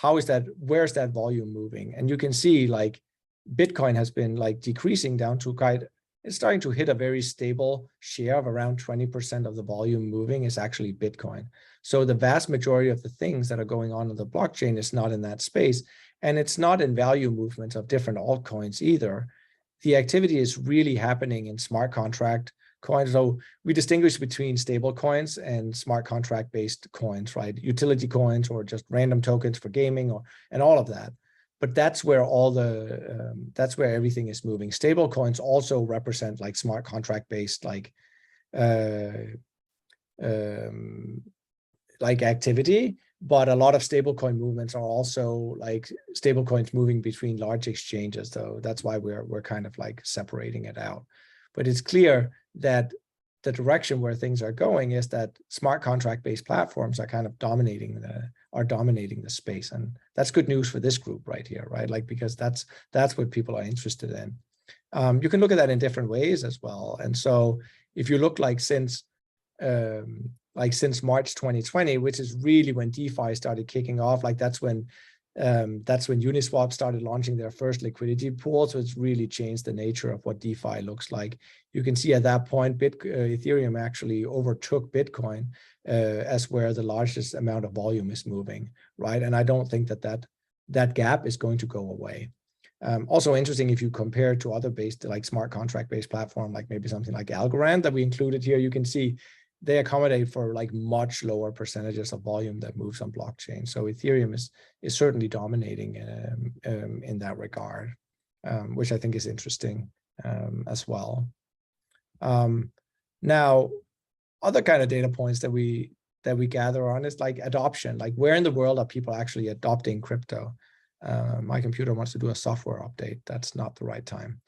Speaker 2: Where's that volume moving? And you can see like Bitcoin has been like decreasing down to it's starting to hit a very stable share of around 20% of the volume moving is actually Bitcoin. So the vast majority of the things that are going on the blockchain is not in that space. And it's not in value movements of different altcoins either. The activity is really happening in smart contract coins. So we distinguish between stable coins and smart contract based coins, right? Utility coins or just random tokens for gaming and all of that. But that's where that's where everything is moving. Stable coins also represent like smart contract based like activity, but a lot of stablecoin movements are also like stablecoins moving between large exchanges. So that's why we're kind of like separating it out. But it's clear that the direction where things are going is that smart contract based platforms are kind of dominating the space, and that's good news for this group right here, right? Like, because that's what people are interested in. You can look at that in different ways as well. And so if you look like since March 2020, which is really when DeFi started kicking off, like that's when Uniswap started launching their first liquidity pool. So it's really changed the nature of what DeFi looks like. You can see at that point, Ethereum actually overtook Bitcoin as where the largest amount of volume is moving, right? And I don't think that gap is going to go away. Also interesting, if you compare to other like smart contract based platform, like maybe something like Algorand that we included here, you can see they accommodate for like much lower percentages of volume that moves on blockchain. So Ethereum is certainly dominating in that regard, which I think is interesting as well. Now, other kind of data points that we gather on is like adoption, like where in the world are people actually adopting crypto? My computer wants to do a software update. That's not the right time.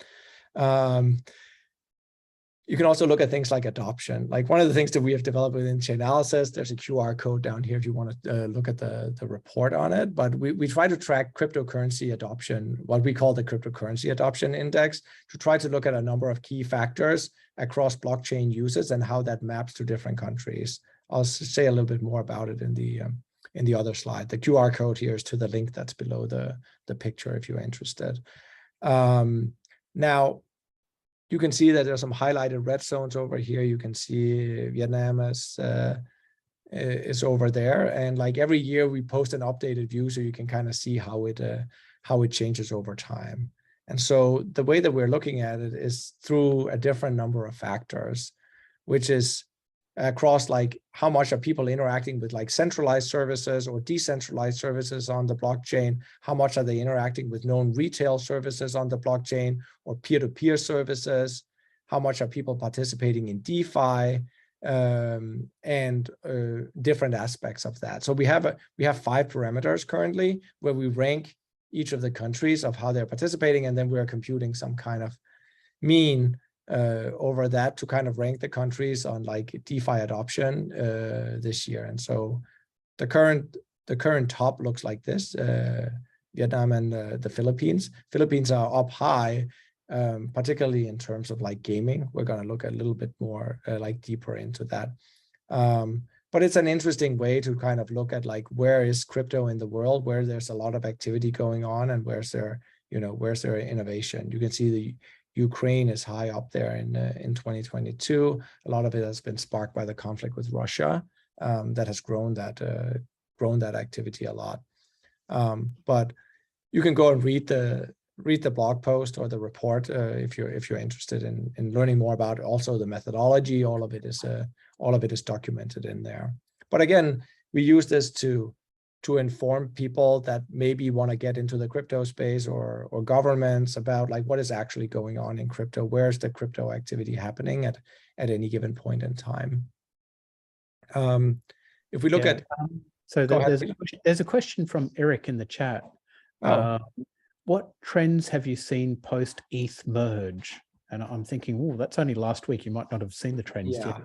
Speaker 2: You can also look at things like adoption. Like one of the things that we have developed within Chainalysis, there's a QR code down here if you want to look at the report on it. But we try to track cryptocurrency adoption, what we call the cryptocurrency adoption index, to try to look at a number of key factors across blockchain uses and how that maps to different countries. I'll say a little bit more about it in the other slide. The QR code here is to the link that's below the picture if you're interested. Now, you can see that there's some highlighted red zones over here. You can see Vietnam is over there. And like every year we post an updated view so you can kind of see how it changes over time. And so the way that we're looking at it is through a different number of factors, which is across like how much are people interacting with like centralized services or decentralized services on the blockchain, how much are they interacting with known retail services on the blockchain or peer-to-peer services, how much are people participating in DeFi, and different aspects of that. So we have 5 parameters currently where we rank each of the countries of how they're participating, and then we're computing some kind of mean over that to kind of rank the countries on like DeFi adoption this year. And so the current top looks like this: Vietnam and the Philippines. Philippines are up high, particularly in terms of like gaming. We're going to look a little bit more like deeper into that. But it's an interesting way to kind of look at like where is crypto in the world, where there's a lot of activity going on, and where's there innovation. You can see the Ukraine is high up there in 2022. A lot of it has been sparked by the conflict with Russia that has grown that activity a lot. But you can go and read the blog post or the report if you're interested in learning more about it. Also the methodology. All of it is documented in there. But again, we use this to inform people that maybe want to get into the crypto space or governments about like what is actually going on in crypto. Where's the crypto activity happening at any given point in time? If we look at
Speaker 1: so there's a question from Eric in the chat. What trends have you seen post ETH merge? And I'm thinking, oh, that's only last week. You might not have seen the trends yet.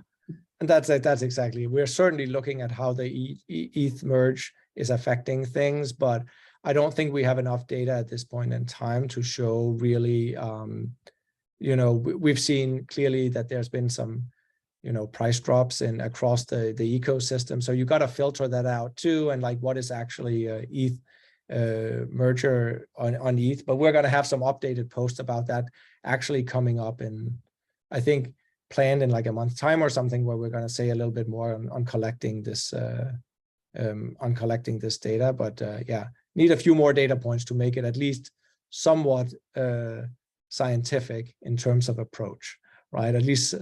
Speaker 2: And that's exactly. We're certainly looking at how the ETH merge is affecting things, but I don't think we have enough data at this point in time to show really, we've seen clearly that there's been some, price drops across the ecosystem. So you got to filter that out too. And like, what is actually ETH merger on ETH? But we're going to have some updated posts about that actually coming up in, I think, planned in like a month's time or something, where we're going to say a little bit more on collecting this data. But need a few more data points to make it at least somewhat scientific in terms of approach, right? At least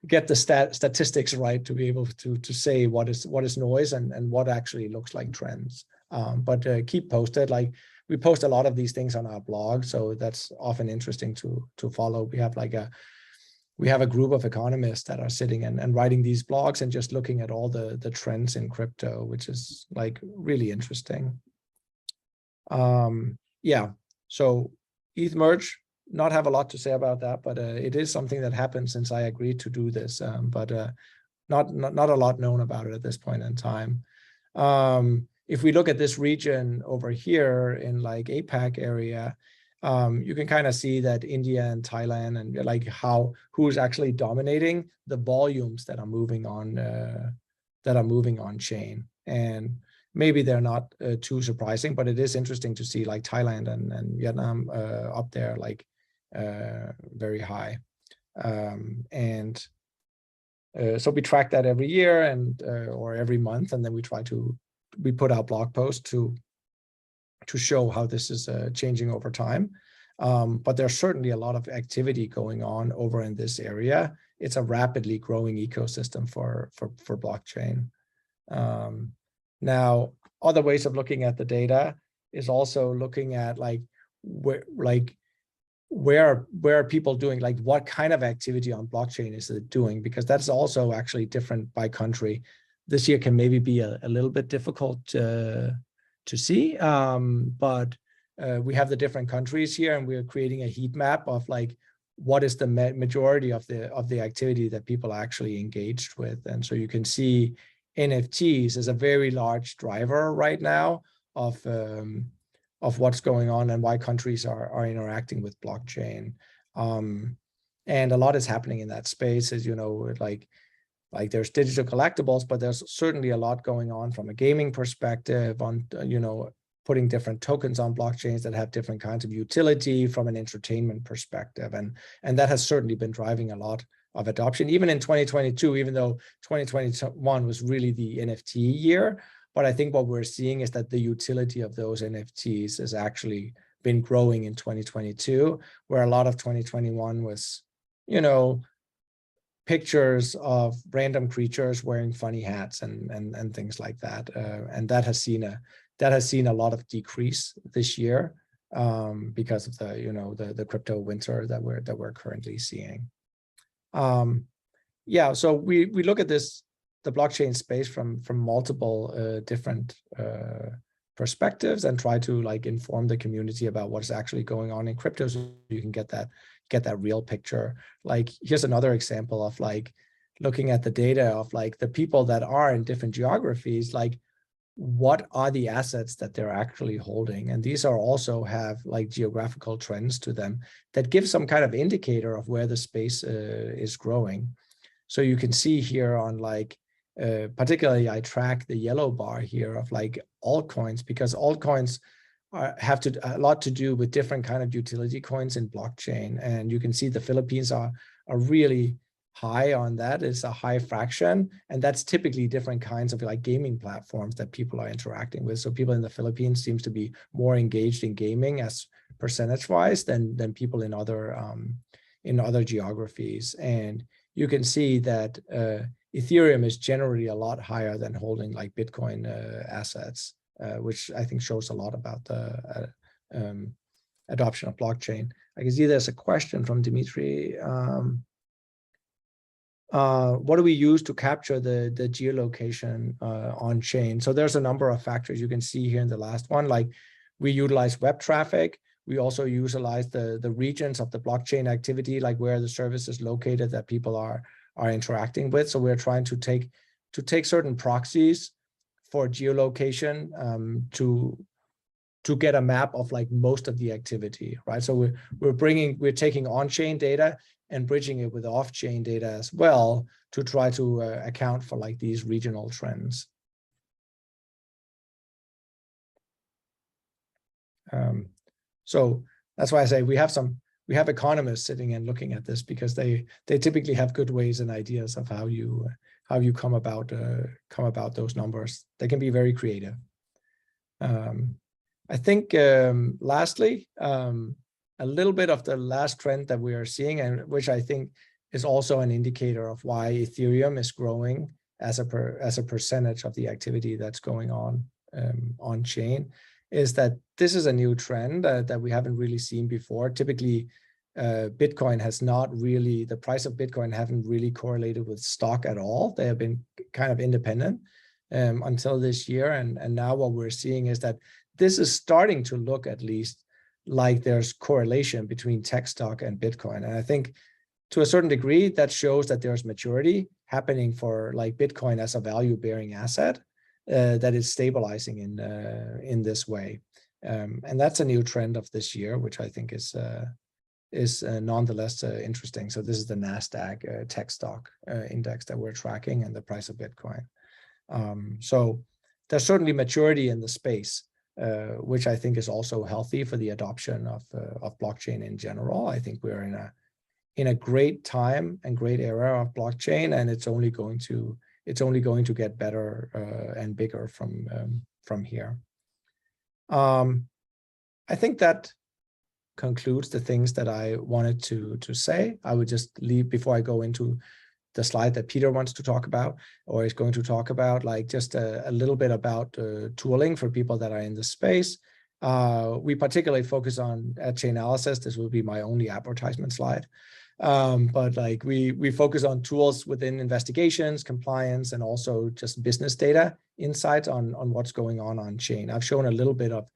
Speaker 2: get the statistics right to be able to say what is noise and what actually looks like trends. But keep posted. Like we post a lot of these things on our blog, so that's often interesting to follow. We have a group of economists that are sitting and writing these blogs and just looking at all the trends in crypto, which is like really interesting. So ETH merge, not have a lot to say about that, but it is something that happened since I agreed to do this, but not a lot known about it at this point in time. If we look at this region over here in like APAC area, you can kind of see that India and Thailand and like who's actually dominating the volumes that are moving on chain. And maybe they're not too surprising, but it is interesting to see like Thailand and Vietnam up there like very high. So we track that every year and or every month, and then we put out blog posts to show how this is changing over time. But there's certainly a lot of activity going on over in this area. It's a rapidly growing ecosystem for blockchain. Now, other ways of looking at the data is also looking at where are people doing, like what kind of activity on blockchain is it doing, because that's also actually different by country. This year can maybe be a little bit difficult to see, but we have the different countries here, and we're creating a heat map of like what is the majority of the activity that people are actually engaged with. And so you can see NFTs is a very large driver right now of what's going on and why countries are interacting with blockchain. And a lot is happening in that space, as you know, like there's digital collectibles, but there's certainly a lot going on from a gaming perspective on, putting different tokens on blockchains that have different kinds of utility from an entertainment perspective. And that has certainly been driving a lot of adoption, even in 2022, even though 2021 was really the NFT year. But I think what we're seeing is that the utility of those NFTs has actually been growing in 2022, where a lot of 2021 was, pictures of random creatures wearing funny hats and things like that. And that has seen a lot of decrease this year because of the crypto winter that we're currently seeing. So we look at the blockchain space from multiple different perspectives and try to like inform the community about what's actually going on in crypto, so you can get that real picture. Like here's another example of like looking at the data of like the people that are in different geographies, like what are the assets that they're actually holding. And these are also have like geographical trends to them that give some kind of indicator of where the space is growing. So you can see here on like, particularly I track the yellow bar here of like altcoins, because altcoins have a lot to do with different kind of utility coins in blockchain. And you can see the Philippines are really high on that. It's a high fraction. And that's typically different kinds of like gaming platforms that people are interacting with. So people in the Philippines seems to be more engaged in gaming as percentage wise than people in other geographies. And you can see that Ethereum is generally a lot higher than holding like Bitcoin assets, which I think shows a lot about the adoption of blockchain. I can see there's a question from Dimitri. What do we use to capture the geolocation on chain? So there's a number of factors you can see here in the last one. Like we utilize web traffic. We also utilize the regions of the blockchain activity, like where the service is located that people are interacting with. So we're trying to take certain proxies for geolocation to get a map of like most of the activity, right? So we're taking on-chain data and bridging it with off-chain data as well to try to account for like these regional trends. So that's why I say we have economists sitting and looking at this, because they typically have good ways and ideas of how you come about those numbers. They can be very creative. I think lastly, a little bit of the last trend that we are seeing, and which I think is also an indicator of why Ethereum is growing as a percentage of the activity that's going on chain, is that this is a new trend that we haven't really seen before. Typically, Bitcoin has not really, the price of Bitcoin haven't really correlated with stock at all. They have been kind of independent until this year. And now what we're seeing is that this is starting to look at least like there's correlation between tech stock and Bitcoin. And I think to a certain degree, that shows that there's maturity happening for like Bitcoin as a value-bearing asset that is stabilizing in this way. And that's a new trend of this year, which I think is nonetheless interesting. So this is the NASDAQ tech stock index that we're tracking and the price of Bitcoin. So there's certainly maturity in the space, which I think is also healthy for the adoption of blockchain in general. I think we're in a great time and great era of blockchain, and it's only going to get better and bigger from here. I think that concludes the things that I wanted to say. I would just leave before I go into the slide that Peter wants to talk about, or is going to talk about, like just a little bit about tooling for people that are in the space. We particularly focus on at Chainalysis. This will be my only advertisement slide. But like we focus on tools within investigations, compliance, and also just business data insights on what's going on chain. I've shown a little bit of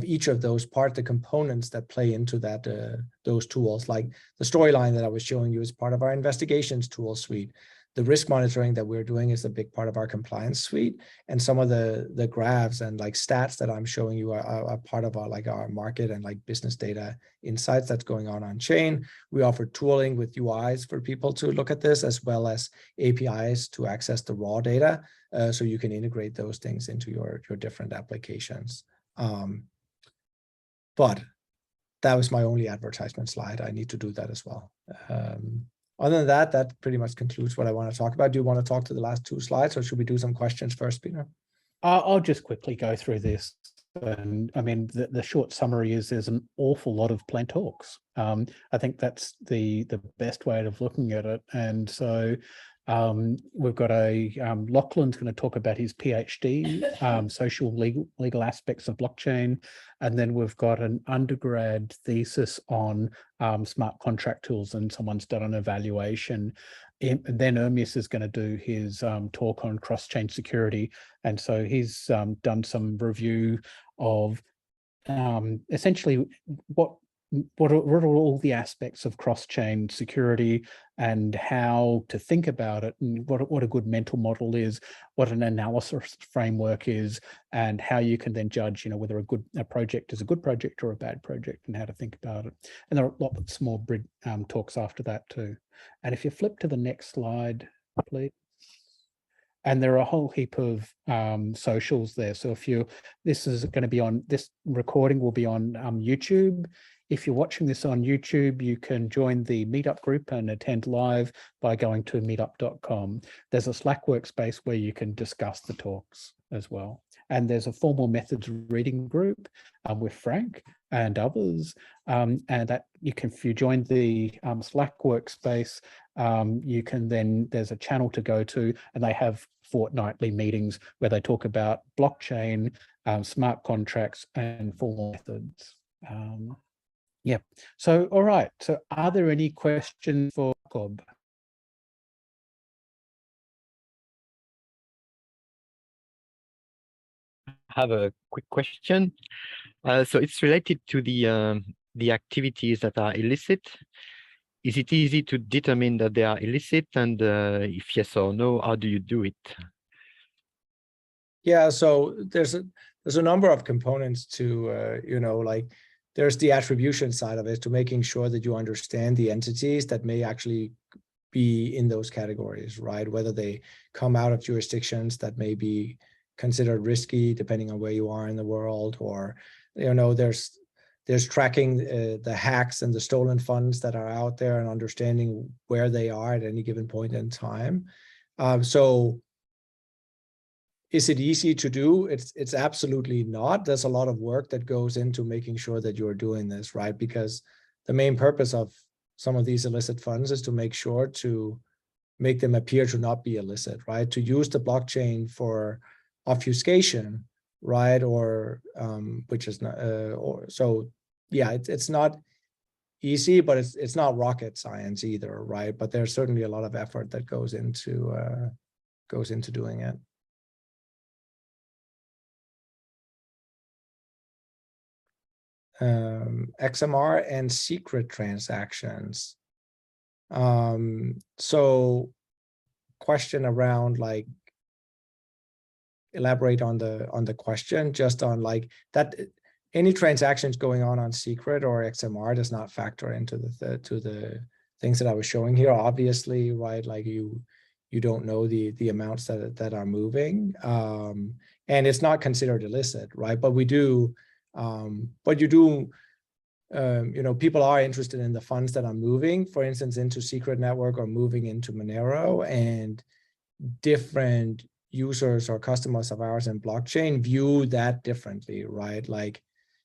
Speaker 2: each of those parts, the components that play into that those tools. Like the storyline that I was showing you is part of our investigations tool suite. The risk monitoring that we're doing is a big part of our compliance suite, and some of the graphs and like stats that I'm showing you are part of our market and like business data insights that's going on chain. We offer tooling with UIs for people to look at this, as well as APIs to access the raw data, so you can integrate those things into your different applications. But that was my only advertisement slide. I need to do that as well. Other than that, that pretty much concludes what I want to talk about. Do you want to talk to the last two slides, or should we do some questions first, Peter?
Speaker 1: I'll just quickly go through this. And I mean, the short summary is there's an awful lot of plain talks. I think that's the best way of looking at it. And so we've got Lachlan's going to talk about his PhD, social legal aspects of blockchain. And then we've got an undergrad thesis on smart contract tools, and someone's done an evaluation. And then Ermias is going to do his talk on cross-chain security. And so he's done some review of essentially what are all the aspects of cross-chain security and how to think about it, and what a good mental model is, what an analysis framework is, and how you can then judge, whether a project is a good project or a bad project, and how to think about it. And there are lots more talks after that too. And if you flip to the next slide, please. And there are a whole heap of socials there. So this recording will be on YouTube. If you're watching this on YouTube, you can join the meetup group and attend live by going to meetup.com. There's a Slack workspace where you can discuss the talks as well. And there's a formal methods reading group with Frank and others. And that if you join the Slack workspace, you can then, there's a channel to go to, and they have fortnightly meetings where they talk about blockchain, smart contracts, and formal methods. Yeah. So, all right. So are there any questions for Jakob?
Speaker 4: I have a quick question. So it's related to the activities that are illicit. Is it easy to determine that they are illicit? And if yes or no, how do you do it?
Speaker 2: Yeah, so there's a number of components to, there's the attribution side of it, to making sure that you understand the entities that may actually be in those categories, right? Whether they come out of jurisdictions that may be considered risky, depending on where you are in the world, or, there's tracking the hacks and the stolen funds that are out there and understanding where they are at any given point in time. So is it easy to do? It's absolutely not. There's a lot of work that goes into making sure that you're doing this, right? Because the main purpose of some of these illicit funds is to make sure to make them appear to not be illicit, right? To use the blockchain for obfuscation, right? Or which is not, so yeah, it's not easy, but it's not rocket science either, right? But there's certainly a lot of effort that goes into doing it. XMR and secret transactions. So question around, like, elaborate on the question, just on like that. any transactions going on secret or XMR does not factor into the things that I was showing here. Obviously, right? Like you don't know the amounts that are moving, and it's not considered illicit, right? But we do, but you do. People are interested in the funds that are moving, for instance, into Secret Network or moving into Monero, and different users or customers of ours in blockchain view that differently, right? Like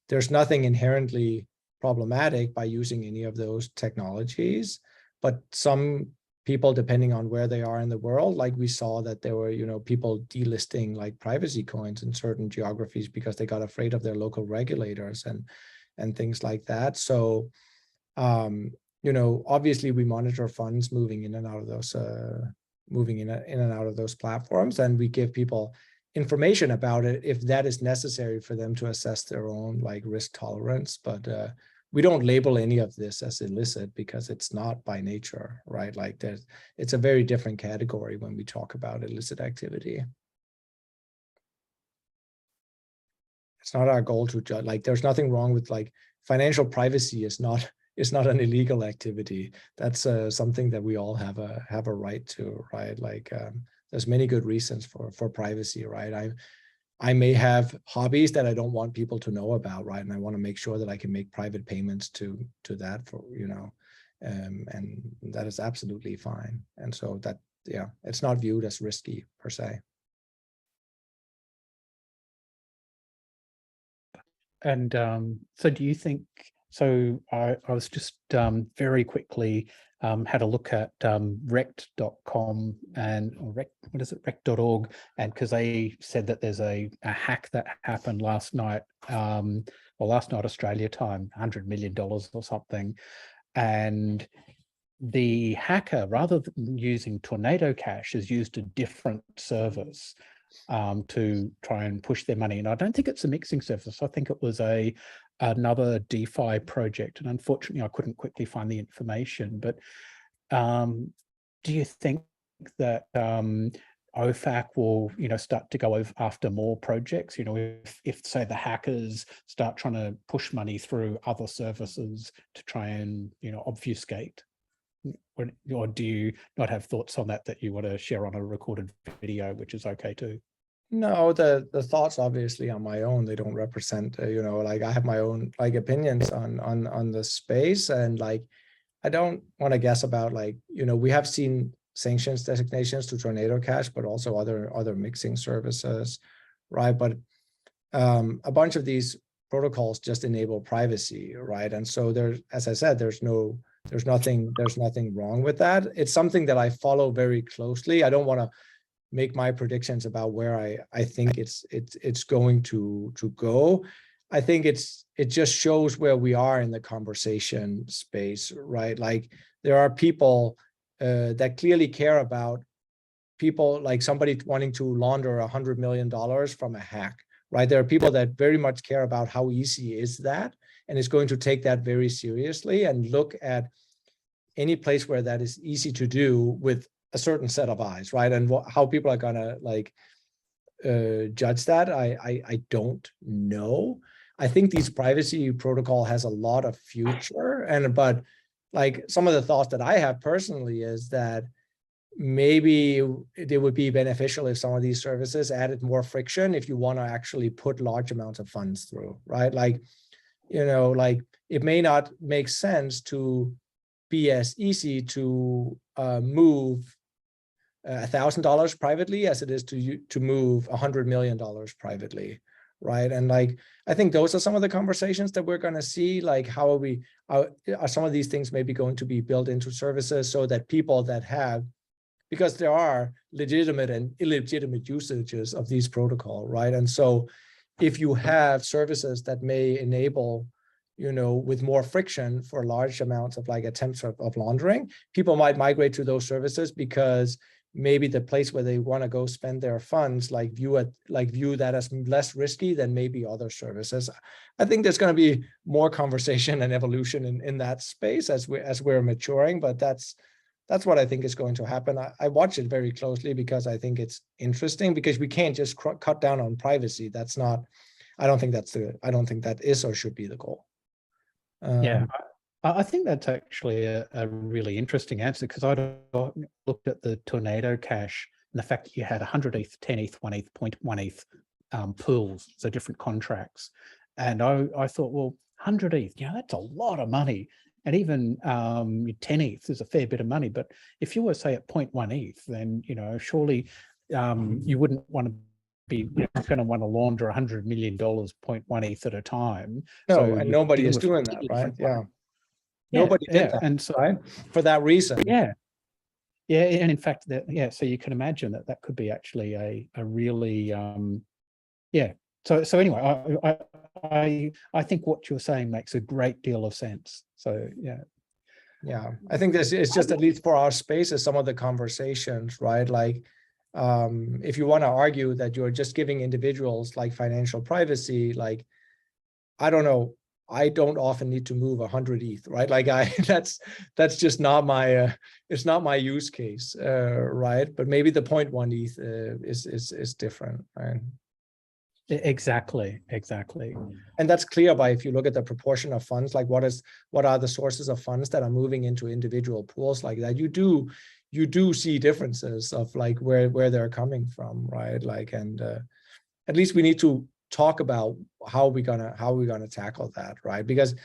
Speaker 2: there's nothing inherently problematic by using any of those technologies, but some people, depending on where they are in the world, like we saw that there were, people delisting like privacy coins in certain geographies because they got afraid of their local regulators and things like that. So, obviously we monitor funds moving in and out of those, in and out of those platforms, and we give people information about it if that is necessary for them to assess their own like risk tolerance. But we don't label any of this as illicit because it's not by nature, right? Like it's a very different category when we talk about illicit activity. It's not our goal to judge. Like there's nothing wrong with like financial privacy is not an illegal activity. That's something that we all have a right to, right? Like there's many good reasons for privacy, right? I may have hobbies that I don't want people to know about, right? And I want to make sure that I can make private payments to that for, and that is absolutely fine. And so that, yeah, it's not viewed as risky per se.
Speaker 1: And so do you think, so I was just very quickly had a look at rect.com rect.org, and because they said that there's a hack that happened last night, last night Australia time, $100 million or something. And the hacker, rather than using Tornado Cash, has used a different service to try and push their money. And I don't think it's a mixing service. I think it was another DeFi project. And unfortunately, I couldn't quickly find the information. But do you think that OFAC will, start to go after more projects? If say the hackers start trying to push money through other services to try and, obfuscate? Or do you not have thoughts on that you want to share on a recorded video, which is okay too?
Speaker 2: No, the thoughts obviously are my own. They don't represent, like I have my own like opinions on the space, and like I don't want to guess about like, we have seen sanctions designations to Tornado Cash, but also other mixing services, right? But a bunch of these protocols just enable privacy, right? And so there's, as I said, there's nothing wrong with that. It's something that I follow very closely. I don't want to make my predictions about where I think it's going to go. I think it just shows where we are in the conversation space, right? Like there are people that clearly care about people, like somebody wanting to launder $100 million from a hack, right? There are people that very much care about how easy is that, and is going to take that very seriously and look at any place where that is easy to do with a certain set of eyes, right? And how people are gonna like judge that, I don't know. I think these privacy protocol has a lot of future, but like some of the thoughts that I have personally is that maybe it would be beneficial if some of these services added more friction if you want to actually put large amounts of funds through, right? Like, like it may not make sense to be as easy to move $1,000 privately as it is to move $100 million privately, right? And like I think those are some of the conversations that we're going to see. Like how are some of these things maybe going to be built into services so that people that have, because there are legitimate and illegitimate usages of these protocol, right? And so if you have services that may enable, with more friction for large amounts of like attempts of laundering, people might migrate to those services because maybe the place where they want to go spend their funds view that as less risky than maybe other services. I think there's going to be more conversation and evolution in that space as we're maturing, but that's what I think is going to happen. I watch it very closely because I think it's interesting, because we can't just cut down on privacy. That's not, I don't think that is or should be the goal.
Speaker 1: Yeah, I think that's actually a really interesting answer, because I looked at the tornado cache and the fact that you had 100 ETH, 10 ETH, 1 ETH, 0.1 ETH pools, so different contracts. And I thought, well, 100 ETH, that's a lot of money. And even 10 ETH is a fair bit of money. But if you were, say, at 0.1 ETH, then, surely you wouldn't want to be going to want to launder $100 million 0.1 ETH at a time.
Speaker 2: No,
Speaker 1: so
Speaker 2: and nobody is
Speaker 1: with
Speaker 2: doing that, right?
Speaker 1: different
Speaker 2: Yeah. Nobody did that,
Speaker 1: and so
Speaker 2: right? For that reason.
Speaker 1: Yeah, and in fact, so you can imagine that could be actually a really So anyway, I think what you're saying makes a great deal of sense. So
Speaker 2: Yeah, I think this is just, at least for our spaces, some of the conversations, right? Like, if you want to argue that you're just giving individuals like financial privacy, like, I don't know, I don't often need to move 100 ETH, right? Like that's just not my, it's not my use case, right? But maybe the 0.1 ETH is different, right?
Speaker 1: Exactly.
Speaker 2: And that's clear by, if you look at the proportion of funds, like what are the sources of funds that are moving into individual pools like that, you do see differences of like where they're coming from, right? Like, and at least we need to talk about how we're gonna tackle that, right? Because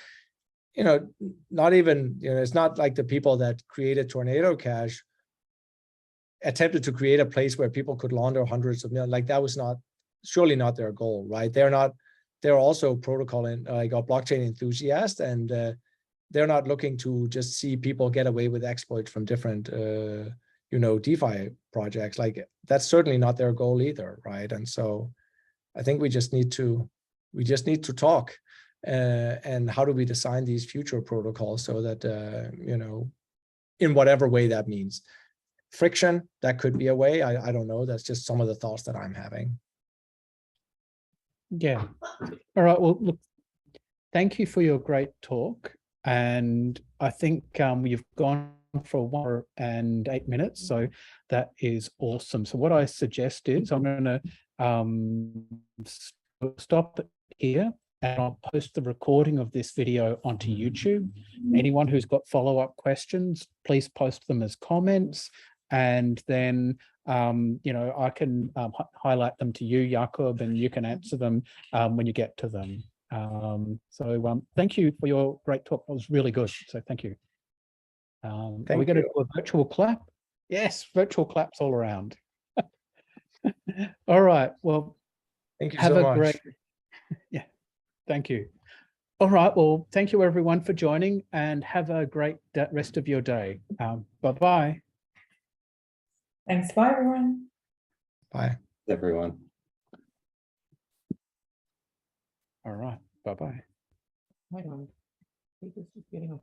Speaker 2: not even, it's not like the people that created Tornado Cash attempted to create a place where people could launder hundreds of millions. Like, that was surely not their goal, right? They're also protocol and like a blockchain enthusiast, and they're not looking to just see people get away with exploits from different DeFi projects. Like, that's certainly not their goal either, right? And so I think we just need to talk, and how do we design these future protocols so that in whatever way that means. Friction, that could be a way. I don't know. That's just some of the thoughts that I'm having.
Speaker 1: Yeah. All right. Well, look, thank you for your great talk. And I think you've gone for 1 hour and 8 minutes. So that is awesome. So what I suggest is I'm going to stop it here, and I'll post the recording of this video onto YouTube. Anyone who's got follow-up questions, please post them as comments. And then, I can highlight them to you, Jakob, and you can answer them when you get to them. So thank you for your great talk. It was really good. So thank you. Are we going to do a virtual clap? Yes, virtual claps all around. All right. Well,
Speaker 2: thank you
Speaker 1: have
Speaker 2: so
Speaker 1: a
Speaker 2: much.
Speaker 1: Yeah, thank you. All right. Well, thank you everyone for joining, and have a great rest of your day. Bye-bye.
Speaker 5: Thanks. Bye, everyone.
Speaker 2: Bye.
Speaker 6: Everyone.
Speaker 1: All right. Bye-bye.
Speaker 5: Hold on. I think this is getting off.